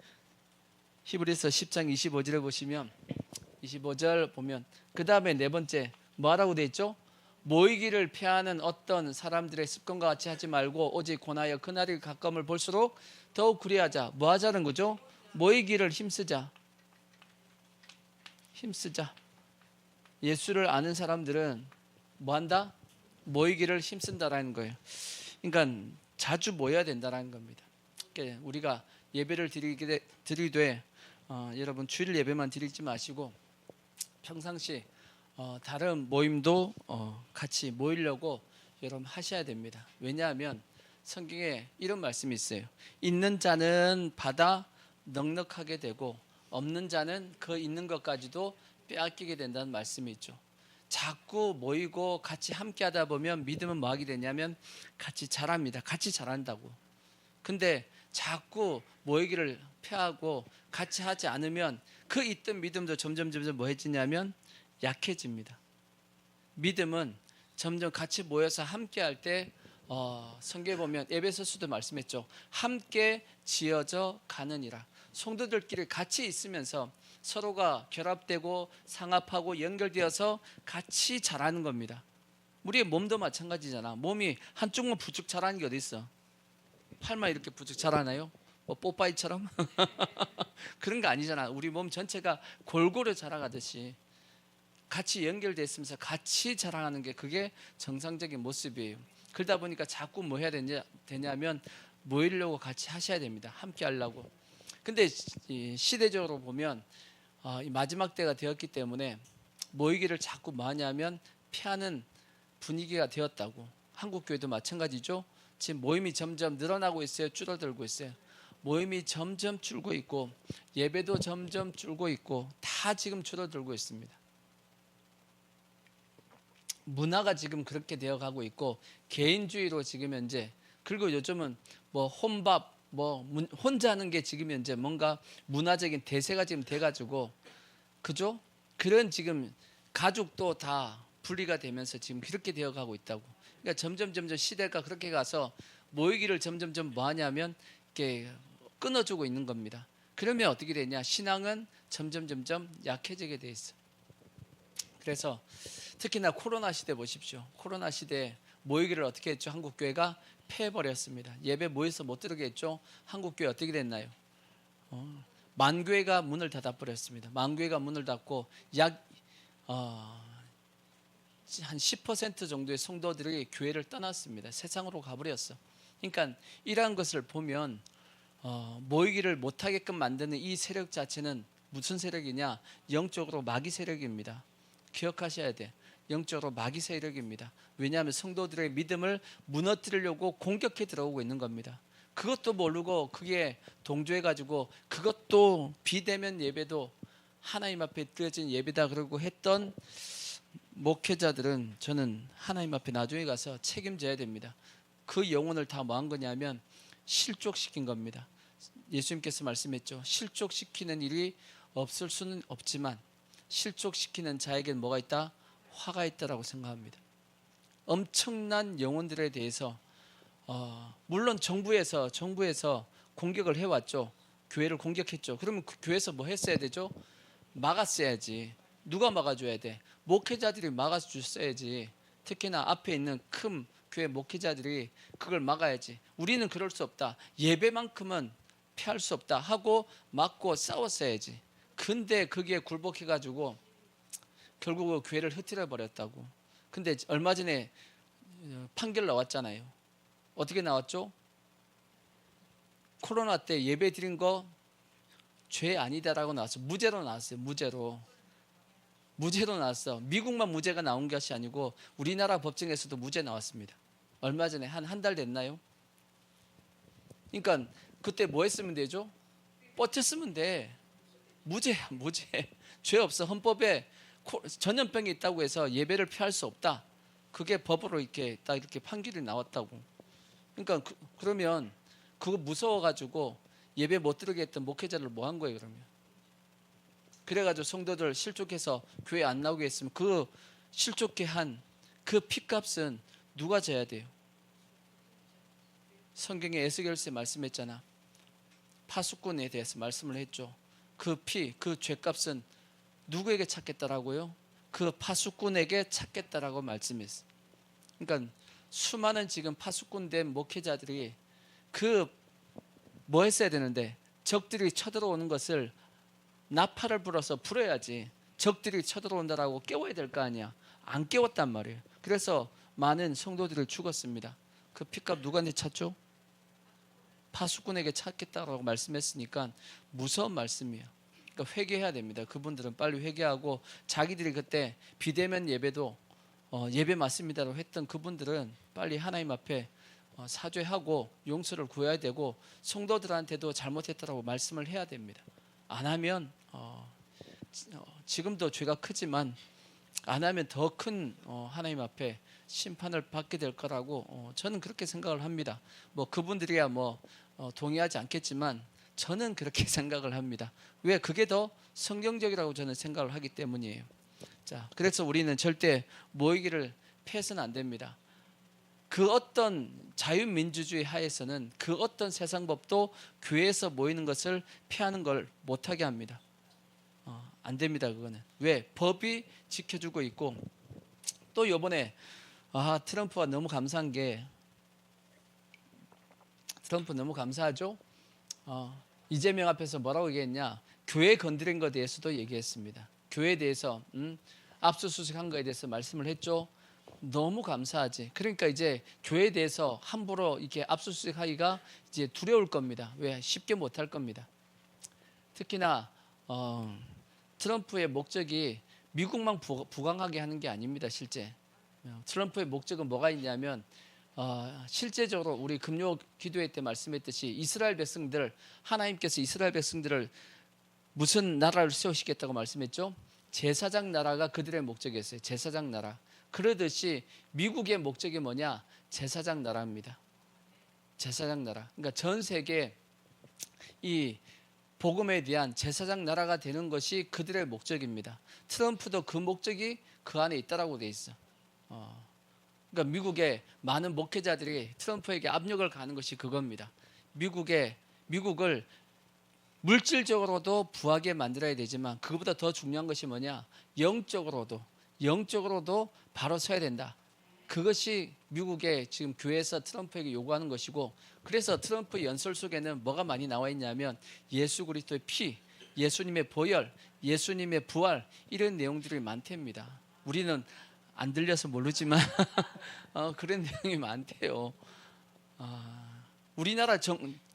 히브리서 10장 25절에 보시면, 25절 보면 그 다음에 네 번째 뭐하라고 돼 있죠? 모이기를 피하는 어떤 사람들의 습관과 같이 하지 말고 오직 권하여 그날이 가까움을 볼수록 더욱 그리하자. 뭐 하자는 거죠? 모이기를 힘쓰자. 예수를 아는 사람들은 뭐 한다? 모이기를 힘쓴다라는 거예요. 그러니까 자주 모여야 된다라는 겁니다. 그러니까 우리가 예배를 드리되 여러분 주일 예배만 드리지 마시고 평상시 다른 모임도 같이 모이려고 여러분 하셔야 됩니다. 왜냐하면 성경에 이런 말씀이 있어요. 있는 자는 받아 넉넉하게 되고 없는 자는 그 있는 것까지도 빼앗기게 된다는 말씀이 있죠. 자꾸 모이고 같이 함께 하다 보면 믿음은 뭐 하게 되냐면 같이 자랍니다. 같이 자란다고. 근데 자꾸 모이기를 피하고 같이 하지 않으면 그 있던 믿음도 점점 뭐 해지냐면 약해집니다. 믿음은 점점 같이 모여서 함께 할 때 성경에 보면 에베소서도 말씀했죠. 함께 지어져 가느니라. 성도들끼리 같이 있으면서 서로가 결합되고 상합하고 연결되어서 같이 자라는 겁니다. 우리의 몸도 마찬가지잖아. 몸이 한쪽만 부쩍 자라는 게 어디 있어? 팔만 이렇게 부쩍 자라나요? 뭐 뽀빠이처럼? 그런 거 아니잖아. 우리 몸 전체가 골고루 자라가듯이 같이 연결되어 있으면서 같이 자라가는 게 그게 정상적인 모습이에요. 그러다 보니까 자꾸 뭐 해야 되냐면 모이려고 같이 하셔야 됩니다. 함께 하려고. 근데 시대적으로 보면 이 마지막 때가 되었기 때문에 모이기를 자꾸 많이 하면 피하는 분위기가 되었다고. 한국교회도 마찬가지죠. 지금 모임이 점점 늘어나고 있어요? 줄어들고 있어요? 모임이 점점 줄고 있고 예배도 점점 줄고 있고 다 지금 줄어들고 있습니다. 문화가 지금 그렇게 되어가고 있고 개인주의로 지금 현재, 그리고 요즘은 뭐 혼밥 뭐 혼자 하는 게 지금 현재 뭔가 문화적인 대세가 지금 돼가지고, 그죠? 그런 지금 가족도 다 분리가 되면서 지금 그렇게 되어가고 있다고. 그러니까 점점 시대가 그렇게 가서 모이기를 점점 뭐 하냐면 이렇게 끊어주고 있는 겁니다. 그러면 어떻게 되냐? 신앙은 점점 약해지게 돼 있어. 그래서 특히나 코로나 시대 보십시오. 코로나 시대에 모이기를 어떻게 했죠? 한국교회가 폐해버렸습니다. 예배 모여서 못 들게 했죠. 한국교회 어떻게 됐나요? 만교회가 문을 닫아버렸습니다. 만교회가 문을 닫고 약 한 10% 정도의 성도들이 교회를 떠났습니다. 세상으로 가버렸어. 그러니까 이러한 것을 보면 모이기를 못하게끔 만드는 이 세력 자체는 무슨 세력이냐? 영적으로 마귀 세력입니다. 기억하셔야 돼. 영적으로 마귀 세력입니다. 왜냐하면 성도들의 믿음을 무너뜨리려고 공격해 들어오고 있는 겁니다. 그것도 모르고 그게 동조해가지고 그것도 비대면 예배도 하나님 앞에 드려진 예배다 그러고 했던 목회자들은 저는 하나님 앞에 나중에 가서 책임져야 됩니다. 그 영혼을 다 뭐 한 거냐면 실족시킨 겁니다. 예수님께서 말씀했죠. 실족시키는 일이 없을 수는 없지만 실족시키는 자에게는 뭐가 있다? 화가 있다라고 생각합니다. 엄청난 영혼들에 대해서 물론 정부에서 공격을 해왔죠. 교회를 공격했죠. 그러면 그 교회에서 뭐 했어야 되죠? 막았어야지. 누가 막아줘야 돼? 목회자들이 막아줬어야지. 특히나 앞에 있는 큰 교회 목회자들이 그걸 막아야지. 우리는 그럴 수 없다. 예배만큼은 피할 수 없다 하고 막고 싸웠어야지. 근데 그게 굴복해가지고 결국 교회를 흐트려 버렸다고. 근데 얼마 전에 판결 나왔잖아요. 어떻게 나왔죠? 코로나 때 예배 드린 거 죄 아니다라고 나왔어요. 무죄로 나왔어요. 무죄로 나왔어. 미국만 무죄가 나온 것이 아니고 우리나라 법정에서도 무죄 나왔습니다. 얼마 전에 한 달 됐나요? 그러니까 그때 뭐 했으면 되죠? 뻗쳤으면 돼. 무죄야, 무죄. 죄 없어. 헌법에 전염병이 있다고 해서 예배를 피할 수 없다. 그게 법으로 이렇게 딱 이렇게 판결이 나왔다고. 그러니까 그러면 그거 무서워가지고 예배 못 들게 했던 목회자를 뭐 한 거예요, 그러면? 그래가지고 성도들 실족해서 교회 안 나오게 했으면 그 실족해 한 그 피값은 누가 져야 돼요? 성경에 에스겔서에 말씀했잖아. 파수꾼에 대해서 말씀을 했죠. 그 피, 그 죄값은 누구에게 찾겠다라고요? 그 파수꾼에게 찾겠다라고 말씀했어요. 그러니까 수많은 지금 파수꾼 된 목회자들이 그 뭐 했어야 되는데 적들이 쳐들어오는 것을 나팔을 불어서 불어야지. 적들이 쳐들어온다라고 깨워야 될 거 아니야. 안 깨웠단 말이에요. 그래서 많은 성도들을 죽었습니다. 그 피값 누구한테 찾죠? 파수꾼에게 찾겠다라고 말씀했으니까 무서운 말씀이에요. 그러니까 회개해야 됩니다. 그분들은 빨리 회개하고 자기들이 그때 비대면 예배도 예배 맞습니다라고 했던 그분들은 빨리 하나님 앞에 사죄하고 용서를 구해야 되고 성도들한테도 잘못했다라고 말씀을 해야 됩니다. 안 하면 지금도 죄가 크지만 안 하면 더 큰 하나님 앞에 심판을 받게 될 거라고 저는 그렇게 생각을 합니다. 뭐 그분들이야 뭐 동의하지 않겠지만 저는 그렇게 생각을 합니다. 왜? 그게 더 성경적이라고 저는 생각을 하기 때문이에요. 자, 그래서 우리는 절대 모이기를 패해서는 안 됩니다. 그 어떤 자유민주주의 하에서는 그 어떤 세상 법도 교회에서 모이는 것을 피하는 걸 못하게 합니다. 안 됩니다. 그거는. 왜? 법이 지켜주고 있고 또 이번에 트럼프가 너무 감사한 게 트럼프 너무 감사하죠. 이재명 앞에서 뭐라고 얘기했냐? 교회 건드린 것에 대해서도 얘기했습니다. 교회에 대해서 압수수색한 것에 대해서 말씀을 했죠. 너무 감사하지. 그러니까 이제 교회에 대해서 함부로 이렇게 압수수색하기가 이제 두려울 겁니다. 왜? 쉽게 못할 겁니다. 특히나 트럼프의 목적이 미국만 부강하게 하는 게 아닙니다. 실제 트럼프의 목적은 뭐가 있냐면 실제적으로 우리 금요 기도회 때 말씀했듯이 이스라엘 백성들, 하나님께서 이스라엘 백성들을 무슨 나라를 세우시겠다고 말씀했죠? 제사장 나라가 그들의 목적이었어요. 제사장 나라. 그러듯이 미국의 목적이 뭐냐? 제사장 나라입니다. 제사장 나라. 그러니까 전 세계 이 복음에 대한 제사장 나라가 되는 것이 그들의 목적입니다. 트럼프도 그 목적이 그 안에 있다라고 돼 있어. 그러니까 미국의 많은 목회자들이 트럼프에게 압력을 가하는 것이 그겁니다. 미국을 물질적으로도 부하게 만들어야 되지만 그것보다 더 중요한 것이 뭐냐? 영적으로도 바로 서야 된다. 그것이 미국의 지금 교회에서 트럼프에게 요구하는 것이고, 그래서 트럼프 연설 속에는 뭐가 많이 나와 있냐면 예수 그리스도의 피, 예수님의 보혈, 예수님의 부활, 이런 내용들이 많답니다. 우리는 안 들려서 모르지만 그런 내용이 많대요. 우리나라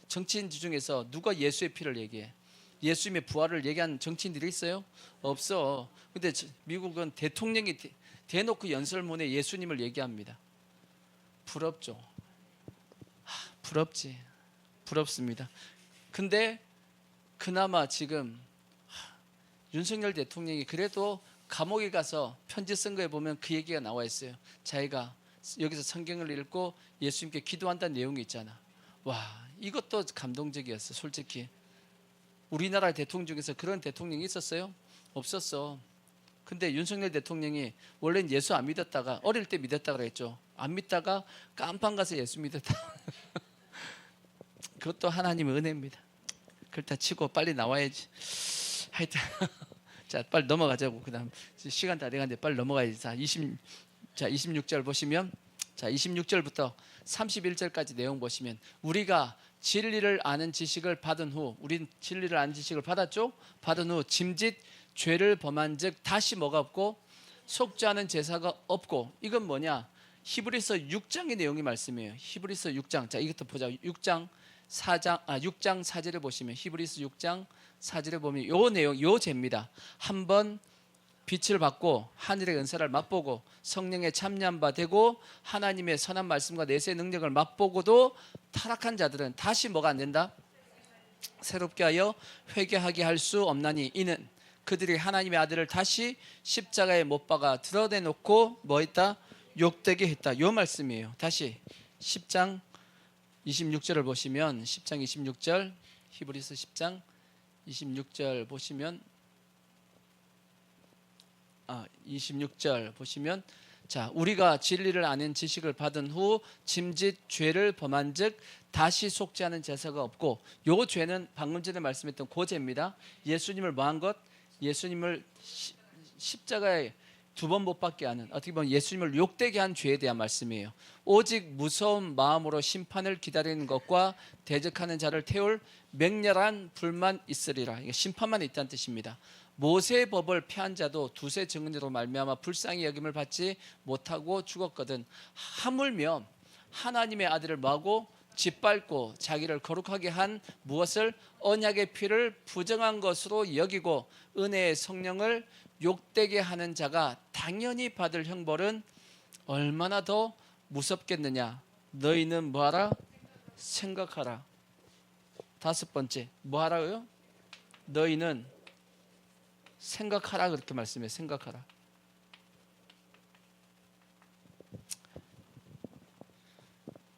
정치인들 중에서 누가 예수의 피를 얘기해? 예수님의 부활을 얘기한 정치인들이 있어요? 없어. 근데 미국은 대통령이 대놓고 연설문에 예수님을 얘기합니다. 부럽죠. 부럽지. 부럽습니다. 근데 그나마 지금 윤석열 대통령이 그래도 감옥에 가서 편지 쓴 거에 보면 그 얘기가 나와 있어요. 자기가 여기서 성경을 읽고 예수님께 기도한다는 내용이 있잖아. 와, 이것도 감동적이었어. 솔직히 우리나라 대통령 중에서 그런 대통령이 있었어요? 없었어. 근데 윤석열 대통령이 원래는 예수 안 믿었다가 어릴 때 믿었다 그랬죠. 안 믿다가 깜빵 가서 예수 믿었다. 그것도 하나님의 은혜입니다. 그렇다 치고 빨리 나와야지. 하여튼 자, 빨리 넘어가자고. 그다음 시간 다 돼가는데 빨리 넘어가야지. 자, 26절 보시면, 자, 26절부터 31절까지 내용 보시면, 우리가 진리를 아는 지식을 받은 후, 우린 진리를 아는 지식을 받았죠? 받은 후 짐짓 죄를 범한 즉 다시 뭐가 없고 속죄하는 제사가 없고. 이건 뭐냐? 히브리서 6장의 내용이 말씀이에요. 히브리서 6장. 자, 이것도 보자. 6장 4절에 보시면, 히브리서 6장 4절에 보면 요 내용, 요 죄입니다. 한번 빛을 받고 하늘의 은사를 맛보고 성령의 참여한 바 되고 하나님의 선한 말씀과 내세의 능력을 맛보고도 타락한 자들은 다시 뭐가 안 된다? 새롭게 하여 회개하게 할 수 없나니 이는 그들이 하나님의 아들을 다시 십자가에 못 박아 드러내놓고 뭐 했다? 욕되게 했다. 요 말씀이에요. 다시 10장 26절을 보시면 10장 26절 히브리서 10장 26절 보시면 26절 보시면 자 우리가 진리를 아는 지식을 받은 후 짐짓 죄를 범한즉 다시 속지 않은 제사가 없고 요 죄는 방금 전에 말씀했던 그 죄입니다. 예수님을 뭐한 것? 예수님을 십자가에 두 번 못 박게 하는 어떻게 보면 예수님을 욕되게 한 죄에 대한 말씀이에요. 오직 무서운 마음으로 심판을 기다리는 것과 대적하는 자를 태울 맹렬한 불만 있으리라. 이게 심판만 있다는 뜻입니다. 모세의 법을 폐한 자도 두세 증언으로 말미암아 불쌍히 여김을 받지 못하고 죽었거든. 하물며 하나님의 아들을 뭐하고 짓밟고 자기를 거룩하게 한 무엇을 언약의 피를 부정한 것으로 여기고 은혜의 성령을 욕되게 하는 자가 당연히 받을 형벌은 얼마나 더 무섭겠느냐. 너희는 뭐하라? 생각하라. 다섯 번째 뭐하라고요? 너희는 생각하라 그렇게 말씀해요. 생각하라.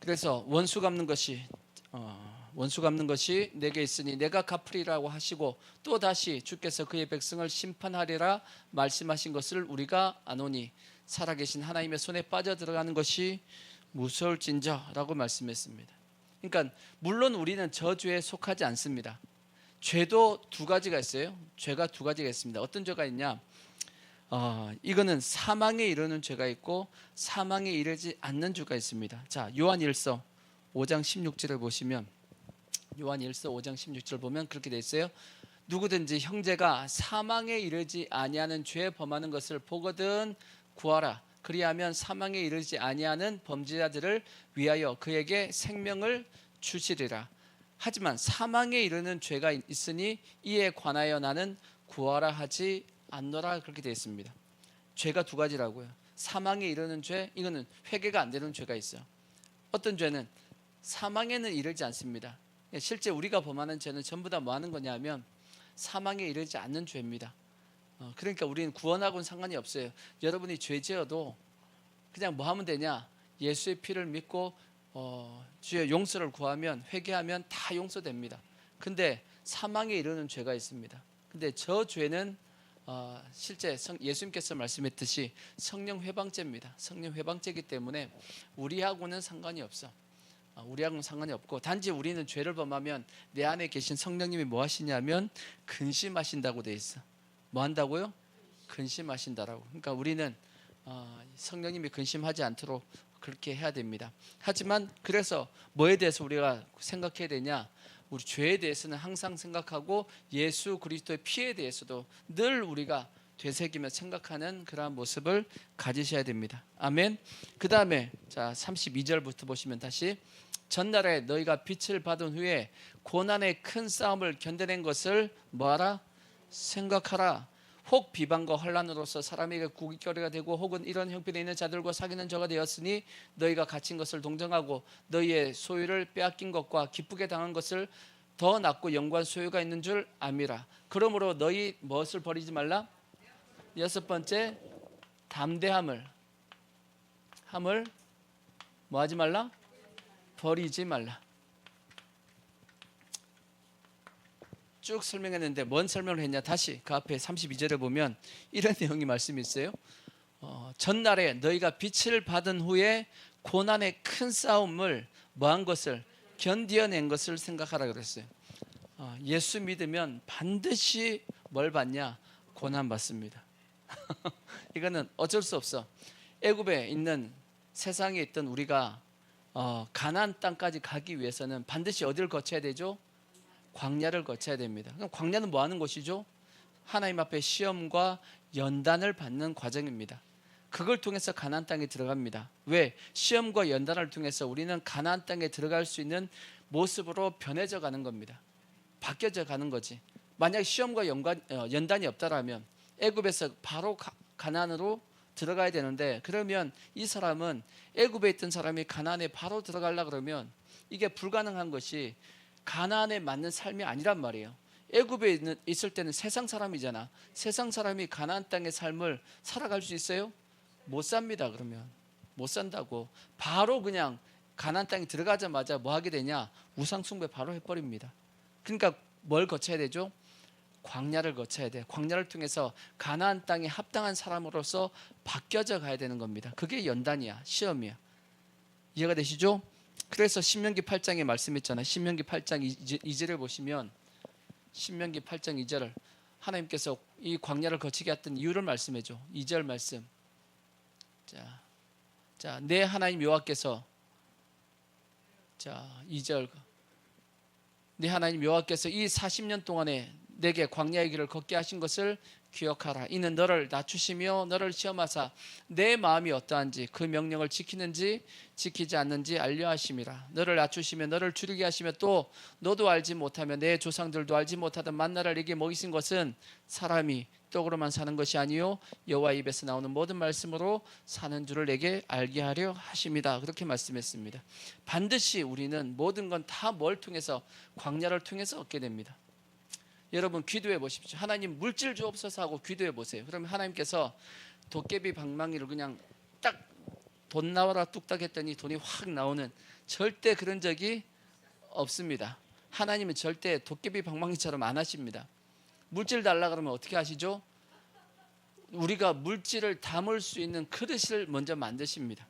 그래서 원수 갚는 것이 내게 있으니 내가 갚으리라고 하시고 또 다시 주께서 그의 백성을 심판하리라 말씀하신 것을 우리가 아노니 살아계신 하나님의 손에 빠져 들어가는 것이 무서울진저라고 말씀했습니다. 그러니까 물론 우리는 저주에 속하지 않습니다. 죄도 두 가지가 있어요. 죄가 두 가지가 있습니다. 어떤 죄가 있냐? 이거는 사망에 이르는 죄가 있고 사망에 이르지 않는 죄가 있습니다. 자, 요한일서 5장 16절을 보시면 요한일서 5장 16절 보면 그렇게 돼 있어요. 누구든지 형제가 사망에 이르지 아니하는 죄 범하는 것을 보거든 구하라. 그리하면 사망에 이르지 아니하는 범죄자들을 위하여 그에게 생명을 주시리라. 하지만 사망에 이르는 죄가 있으니 이에 관하여 나는 구하라 하지 않노라 그렇게 되어 있습니다. 죄가 두 가지라고요. 사망에 이르는 죄, 이거는 회개가 안 되는 죄가 있어요. 어떤 죄는 사망에는 이르지 않습니다. 실제 우리가 범하는 죄는 전부 다 뭐 하는 거냐면 사망에 이르지 않는 죄입니다. 그러니까 우리는 구원하고는 상관이 없어요. 여러분이 죄 지어도 그냥 뭐 하면 되냐? 예수의 피를 믿고 주의 용서를 구하면 회개하면 다 용서됩니다. 근데 사망에 이르는 죄가 있습니다. 근데 저 죄는 실제 예수님께서 말씀했듯이 성령 회방죄입니다. 성령 회방죄이기 때문에 우리하고는 상관이 없어. 우리하고는 상관이 없고 단지 우리는 죄를 범하면 내 안에 계신 성령님이 뭐 하시냐면 근심하신다고 돼 있어. 뭐 한다고요? 근심하신다라고. 그러니까 우리는 성령님이 근심하지 않도록 그렇게 해야 됩니다. 하지만 그래서 뭐에 대해서 우리가 생각해야 되냐? 우리 죄에 대해서는 항상 생각하고 예수 그리스도의 피에 대해서도 늘 우리가 되새기며 생각하는 그러한 모습을 가지셔야 됩니다. 아멘. 그 다음에 자 32절부터 보시면 다시 전날에 너희가 빛을 받은 후에 고난의 큰 싸움을 견뎌낸 것을 뭐하라? 생각하라. 혹 비방과 혼란으로서 사람에게 구깃거리가 되고 혹은 이런 형편에 있는 자들과 사귀는 자가 되었으니 너희가 갇힌 것을 동정하고 너희의 소유를 빼앗긴 것과 기쁘게 당한 것을 더 낫고 영광 소유가 있는 줄 암이라. 그러므로 너희 무엇을 버리지 말라? 여섯 번째 담대함을 뭐 하지 말라? 버리지 말라. 쭉 설명했는데 뭔 설명을 했냐? 다시 그 앞에 32절에 보면 이런 내용이 말씀이 있어요. 전날에 너희가 빛을 받은 후에 고난의 큰 싸움을 뭐한 것을 견디어낸 것을 생각하라 그랬어요. 예수 믿으면 반드시 뭘 받냐? 고난 받습니다. 이거는 어쩔 수 없어. 애굽에 있는 세상에 있던 우리가 가나안 땅까지 가기 위해서는 반드시 어디를 거쳐야 되죠? 광야를 거쳐야 됩니다. 그럼 광야는 뭐 하는 곳이죠? 하나님 앞에 시험과 연단을 받는 과정입니다. 그걸 통해서 가나안 땅에 들어갑니다. 왜? 시험과 연단을 통해서 우리는 가나안 땅에 들어갈 수 있는 모습으로 변해져 가는 겁니다. 바뀌어져 가는 거지. 만약 시험과 연단이 없다라면 애굽에서 바로 가나안으로 들어가야 되는데, 그러면 이 사람은 애굽에 있던 사람이 가나안에 바로 들어가려 그러면 이게 불가능한 것이 가나안에 맞는 삶이 아니란 말이에요. 애굽에 있을 때는 세상 사람이잖아. 세상 사람이 가나안 땅의 삶을 살아갈 수 있어요? 못 삽니다. 그러면 못 산다고. 바로 그냥 가나안 땅에 들어가자마자 뭐 하게 되냐? 우상 숭배 바로 해버립니다. 그러니까 뭘 거쳐야 되죠? 광야를 거쳐야 돼. 광야를 통해서 가나안 땅에 합당한 사람으로서 바뀌어져 가야 되는 겁니다. 그게 연단이야, 시험이야. 이해가 되시죠? 그래서 신명기 8장에 말씀했잖아요. 신명기 8장 2절을 보시면, 신명기 8장 2절을 하나님께서 이 광야를 거치게 했던 이유를 말씀해줘. 2절 말씀. 자, 내 하나님 여호와께서, 자, 2절. 내 하나님 여호와께서 이 40년 동안에 내게 광야의 길을 걷게 하신 것을 기억하라. 이는 너를 낮추시며 너를 시험하사 내 마음이 어떠한지 그 명령을 지키는지 지키지 않는지 알려 하심이라. 너를 낮추시며 너를 줄이게 하시며 또 너도 알지 못하며 내 조상들도 알지 못하던 만나를 네게 먹이신 것은 사람이 떡으로만 사는 것이 아니요 여호와 입에서 나오는 모든 말씀으로 사는 줄을 내게 알게 하려 하심이다. 그렇게 말씀했습니다. 반드시 우리는 모든 건 다 뭘 통해서? 광야를 통해서 얻게 됩니다. 여러분 기도해 보십시오. 하나님 물질 주옵소서 하고 기도해 보세요. 그러면 하나님께서 도깨비 방망이를 그냥 딱 돈 나와라 뚝딱 했더니 돈이 확 나오는, 절대 그런 적이 없습니다. 하나님은 절대 도깨비 방망이처럼 안 하십니다. 물질 달라 그러면 어떻게 하시죠? 우리가 물질을 담을 수 있는 그릇을 먼저 만드십니다.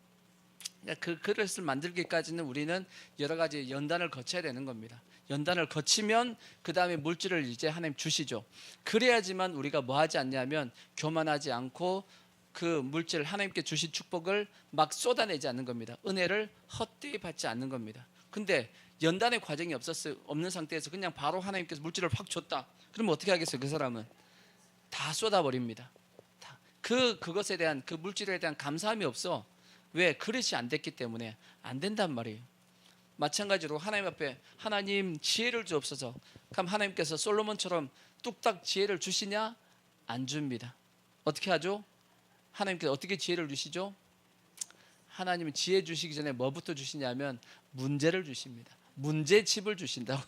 그 그릇을 만들기까지는 우리는 여러 가지 연단을 거쳐야 되는 겁니다. 연단을 거치면 그 다음에 물질을 이제 하나님 주시죠. 그래야지만 우리가 뭐 하지 않냐면 교만하지 않고 그 물질 하나님께 주신 축복을 막 쏟아내지 않는 겁니다. 은혜를 헛되이 받지 않는 겁니다. 근데 연단의 과정이 없는 상태에서 그냥 바로 하나님께서 물질을 확 줬다. 그러면 어떻게 하겠어요? 그 사람은 다 쏟아버립니다. 그것에 대한, 그 물질에 대한 감사함이 없어. 왜? 그릇이 안 됐기 때문에. 안 된단 말이에요. 마찬가지로 하나님 앞에 하나님 지혜를 주옵소서. 그럼 하나님께서 솔로몬처럼 뚝딱 지혜를 주시냐? 안 줍니다. 어떻게 하죠? 하나님께서 어떻게 지혜를 주시죠? 하나님은 지혜 주시기 전에 뭐부터 주시냐면 문제를 주십니다. 문제집을 주신다고.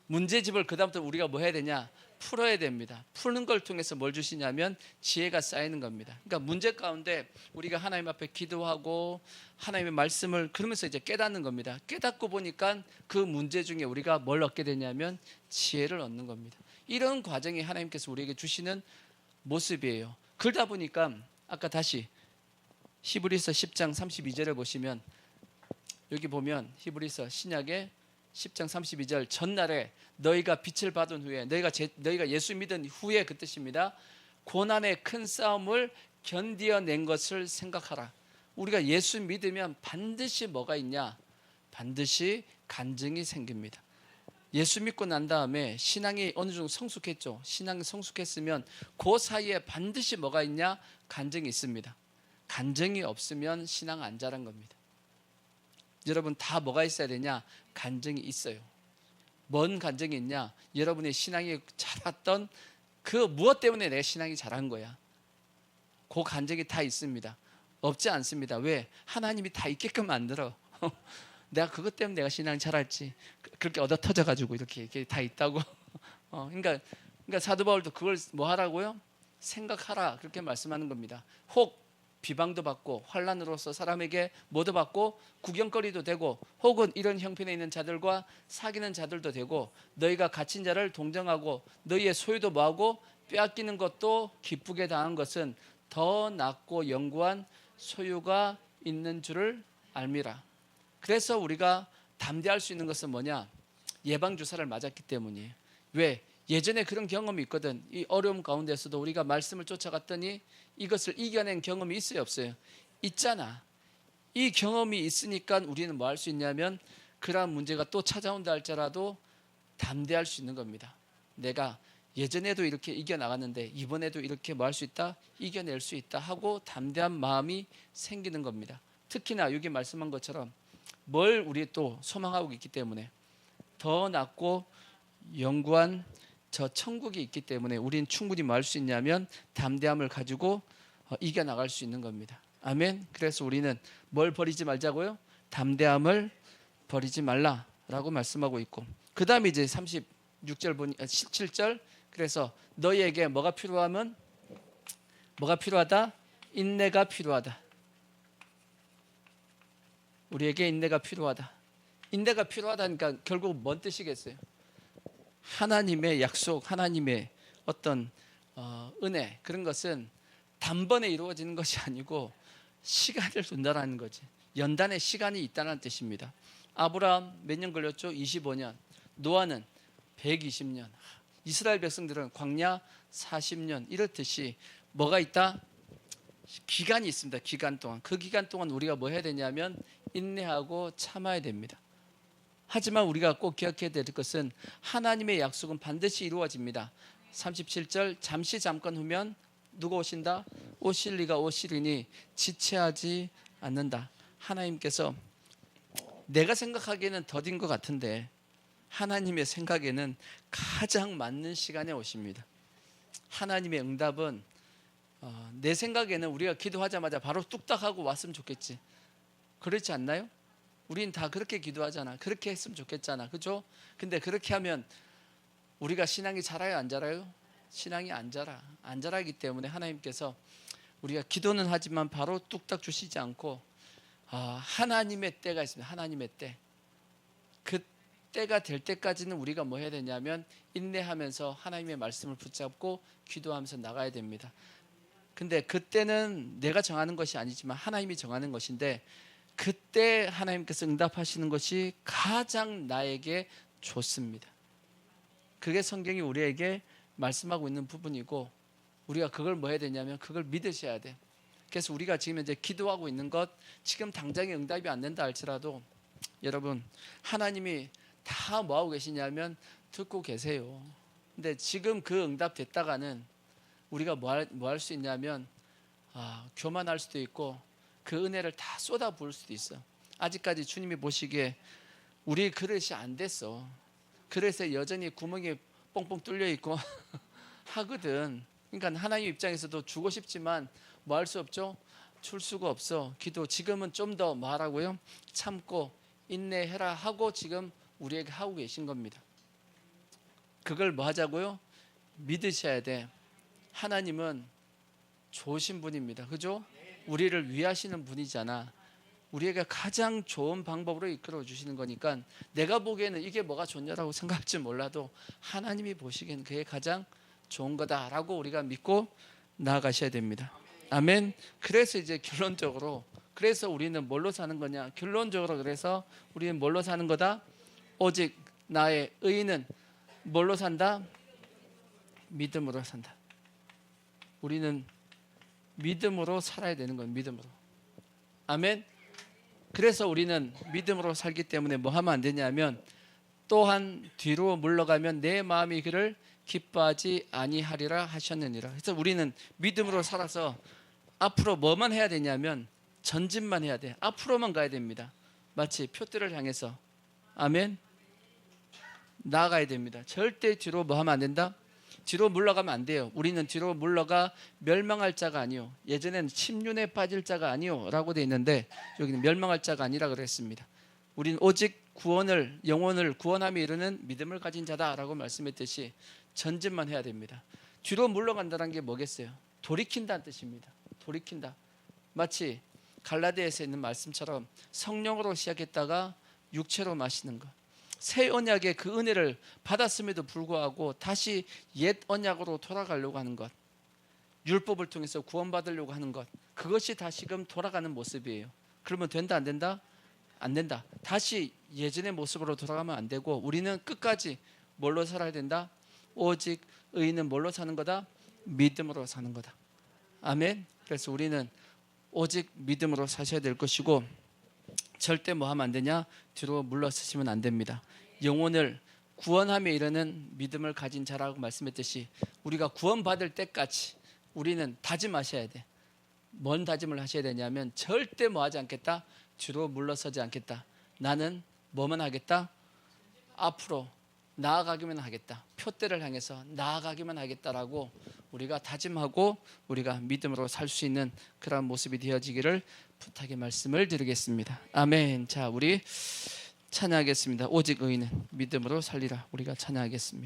문제집을 그다음부터 우리가 뭐 해야 되냐? 풀어야 됩니다. 푸는 걸 통해서 뭘 주시냐면 지혜가 쌓이는 겁니다. 그러니까 문제 가운데 우리가 하나님 앞에 기도하고 하나님의 말씀을 그러면서 이제 깨닫는 겁니다. 깨닫고 보니까 그 문제 중에 우리가 뭘 얻게 되냐면 지혜를 얻는 겁니다. 이런 과정이 하나님께서 우리에게 주시는 모습이에요. 그러다 보니까 아까 다시 히브리서 10장 32절을 보시면, 여기 보면 히브리서 신약의 10장 32절, 전날에 너희가 빛을 받은 후에, 너희가 예수 믿은 후에, 그 뜻입니다. 고난의 큰 싸움을 견디어낸 것을 생각하라. 우리가 예수 믿으면 반드시 뭐가 있냐? 반드시 간증이 생깁니다. 예수 믿고 난 다음에 신앙이 어느 정도 성숙했죠. 신앙이 성숙했으면 그 사이에 반드시 뭐가 있냐? 간증이 있습니다. 간증이 없으면 신앙 안 자란 겁니다. 여러분 다 뭐가 있어야 되냐? 간증이 있어요. 뭔 간증이 있냐? 여러분의 신앙이 자랐던 그 무엇 때문에 내 신앙이 자란 거야. 그 간증이 다 있습니다. 없지 않습니다. 왜? 하나님이 다 있게끔 만들어. 내가 그것 때문에 내가 신앙이 자랄지 그렇게 얻어 터져가지고 이렇게 다 있다고. 그러니까 사도 바울도 그걸 뭐 하라고요? 생각하라, 그렇게 말씀하는 겁니다. 혹 비방도 받고 환난으로서 사람에게 뭐도 받고 구경거리도 되고, 혹은 이런 형편에 있는 자들과 사귀는 자들도 되고, 너희가 갇힌 자를 동정하고 너희의 소유도 뭐하고 빼앗기는 것도 기쁘게 당한 것은 더 낫고 영구한 소유가 있는 줄을 알미라. 그래서 우리가 담대할 수 있는 것은 뭐냐? 예방주사를 맞았기 때문이에요. 왜? 예전에 그런 경험이 있거든. 이 어려움 가운데서도 우리가 말씀을 쫓아갔더니 이것을 이겨낸 경험이 있어요, 없어요? 있잖아. 이 경험이 있으니까 우리는 뭐 할 수 있냐면 그러한 문제가 또 찾아온다 할지라도 담대할 수 있는 겁니다. 내가 예전에도 이렇게 이겨나갔는데 이번에도 이렇게 뭐 할 수 있다? 이겨낼 수 있다 하고 담대한 마음이 생기는 겁니다. 특히나 여기 말씀한 것처럼 뭘 우리 또 소망하고 있기 때문에 더 낫고 영구한 저 천국이 있기 때문에 우리는 충분히 뭐 할 수 있냐면 담대함을 가지고 이겨나갈 수 있는 겁니다. 아멘. 그래서 우리는 뭘 버리지 말자고요? 담대함을 버리지 말라라고 말씀하고 있고, 그 다음에 이제 36절 보니 17절, 그래서 너희에게 뭐가 필요하면 뭐가 필요하다? 인내가 필요하다. 우리에게 인내가 필요하다. 인내가 필요하다니까 결국 뭔 뜻이겠어요? 하나님의 약속, 하나님의 어떤 은혜, 그런 것은 단번에 이루어지는 것이 아니고 시간을 둔다라는 거지. 연단의 시간이 있다는 뜻입니다. 아브라함 몇 년 걸렸죠? 25년. 노아는 120년. 이스라엘 백성들은 광야 40년. 이렇듯이 뭐가 있다? 기간이 있습니다. 기간 동안. 그 기간 동안 우리가 뭐 해야 되냐면 인내하고 참아야 됩니다. 하지만 우리가 꼭 기억해야 될 것은 하나님의 약속은 반드시 이루어집니다. 37절, 잠시 잠깐 후면 누가 오신다? 오실 이가 오시리니 지체하지 않는다. 하나님께서 내가 생각하기에는 더딘 것 같은데 하나님의 생각에는 가장 맞는 시간에 오십니다. 하나님의 응답은 내 생각에는 우리가 기도하자마자 바로 뚝딱하고 왔으면 좋겠지. 그렇지 않나요? 우린 다 그렇게 기도하잖아. 그렇게 했으면 좋겠잖아. 그죠? 근데 그렇게 하면 우리가 신앙이 자라요, 안 자라요? 신앙이 안 자라. 안 자라기 때문에 하나님께서 우리가 기도는 하지만 바로 뚝딱 주시지 않고 하나님의 때가 있습니다. 하나님의 때. 그 때가 될 때까지는 우리가 뭐 해야 되냐면 인내하면서 하나님의 말씀을 붙잡고 기도하면서 나가야 됩니다. 근데 그때는 내가 정하는 것이 아니지만 하나님이 정하는 것인데, 그때 하나님께서 응답하시는 것이 가장 나에게 좋습니다. 그게 성경이 우리에게 말씀하고 있는 부분이고, 우리가 그걸 뭐 해야 되냐면 그걸 믿으셔야 돼. 그래서 우리가 지금 이제 기도하고 있는 것, 지금 당장에 응답이 안 된다 할지라도 여러분, 하나님이 다 뭐 하고 계시냐면 듣고 계세요. 근데 지금 그 응답 됐다가는 우리가 뭐 할 수 있냐면 교만할 수도 있고 그 은혜를 다 쏟아 부을 수도 있어. 아직까지 주님이 보시기에 우리 그릇이 안 됐어. 그릇에 여전히 구멍이 뻥뻥 뚫려 있고 하거든. 그러니까 하나님 입장에서도 주고 싶지만 뭐 할 수 없죠? 줄 수가 없어. 기도 지금은 좀 더 뭐 하라고요? 참고 인내해라 하고 지금 우리에게 하고 계신 겁니다. 그걸 뭐 하자고요? 믿으셔야 돼. 하나님은 좋으신 분입니다. 그죠? 우리를 위하시는 분이잖아. 우리에게 가장 좋은 방법으로 이끌어 주시는 거니까 내가 보기에는 이게 뭐가 좋냐라고 생각할지 몰라도 하나님이 보시기에는 그게 가장 좋은 거다라고 우리가 믿고 나아가셔야 됩니다. 아멘. 그래서 이제 결론적으로, 그래서 우리는 뭘로 사는 거냐? 결론적으로 그래서 우리는 뭘로 사는 거다? 오직 나의 의인은 뭘로 산다? 믿음으로 산다. 우리는 믿음으로 살아야 되는 거예요. 믿음으로. 아멘. 그래서 우리는 믿음으로 살기 때문에 뭐 하면 안 되냐면, 또한 뒤로 물러가면 내 마음이 그를 기뻐하지 아니하리라 하셨느니라. 그래서 우리는 믿음으로 살아서 앞으로 뭐만 해야 되냐면 전진만 해야 돼. 앞으로만 가야 됩니다. 마치 표대를 향해서. 아멘. 나아가야 됩니다. 절대 뒤로 뭐 하면 안 된다? 뒤로 물러가면 안 돼요. 우리는 뒤로 물러가 멸망할 자가 아니요, 예전에는 침륜에 빠질 자가 아니요 라고 되어 있는데 여기는 멸망할 자가 아니라 그랬습니다. 우리는 오직 구원을, 영혼을 구원함에 이르는 믿음을 가진 자다라고 말씀했듯이 전진만 해야 됩니다. 뒤로 물러간다는 게 뭐겠어요? 돌이킨다는 뜻입니다. 돌이킨다. 마치 갈라디아에서 있는 말씀처럼 성령으로 시작했다가 육체로 마시는 것. 새 언약의 그 은혜를 받았음에도 불구하고 다시 옛 언약으로 돌아가려고 하는 것, 율법을 통해서 구원받으려고 하는 것, 그것이 다시금 돌아가는 모습이에요. 그러면 된다 안 된다? 안 된다. 다시 예전의 모습으로 돌아가면 안 되고 우리는 끝까지 뭘로 살아야 된다? 오직 의인은 뭘로 사는 거다? 믿음으로 사는 거다. 아멘. 그래서 우리는 오직 믿음으로 사셔야 될 것이고, 절대 뭐 하면 안 되냐? 뒤로 물러서시면 안 됩니다. 영혼을 구원함에 이르는 믿음을 가진 자라고 말씀했듯이 우리가 구원받을 때까지 우리는 다짐하셔야 돼. 뭔 다짐을 하셔야 되냐면 절대 뭐 하지 않겠다? 뒤로 물러서지 않겠다. 나는 뭐만 하겠다? 앞으로 나아가기만 하겠다. 표대를 향해서 나아가기만 하겠다라고 우리가 다짐하고 우리가 믿음으로 살 수 있는 그런 모습이 되어지기를 부탁의 말씀을 드리겠습니다. 아멘. 자, 우리 찬양하겠습니다. 오직 의인은 믿음으로 살리라. 우리가 찬양하겠습니다.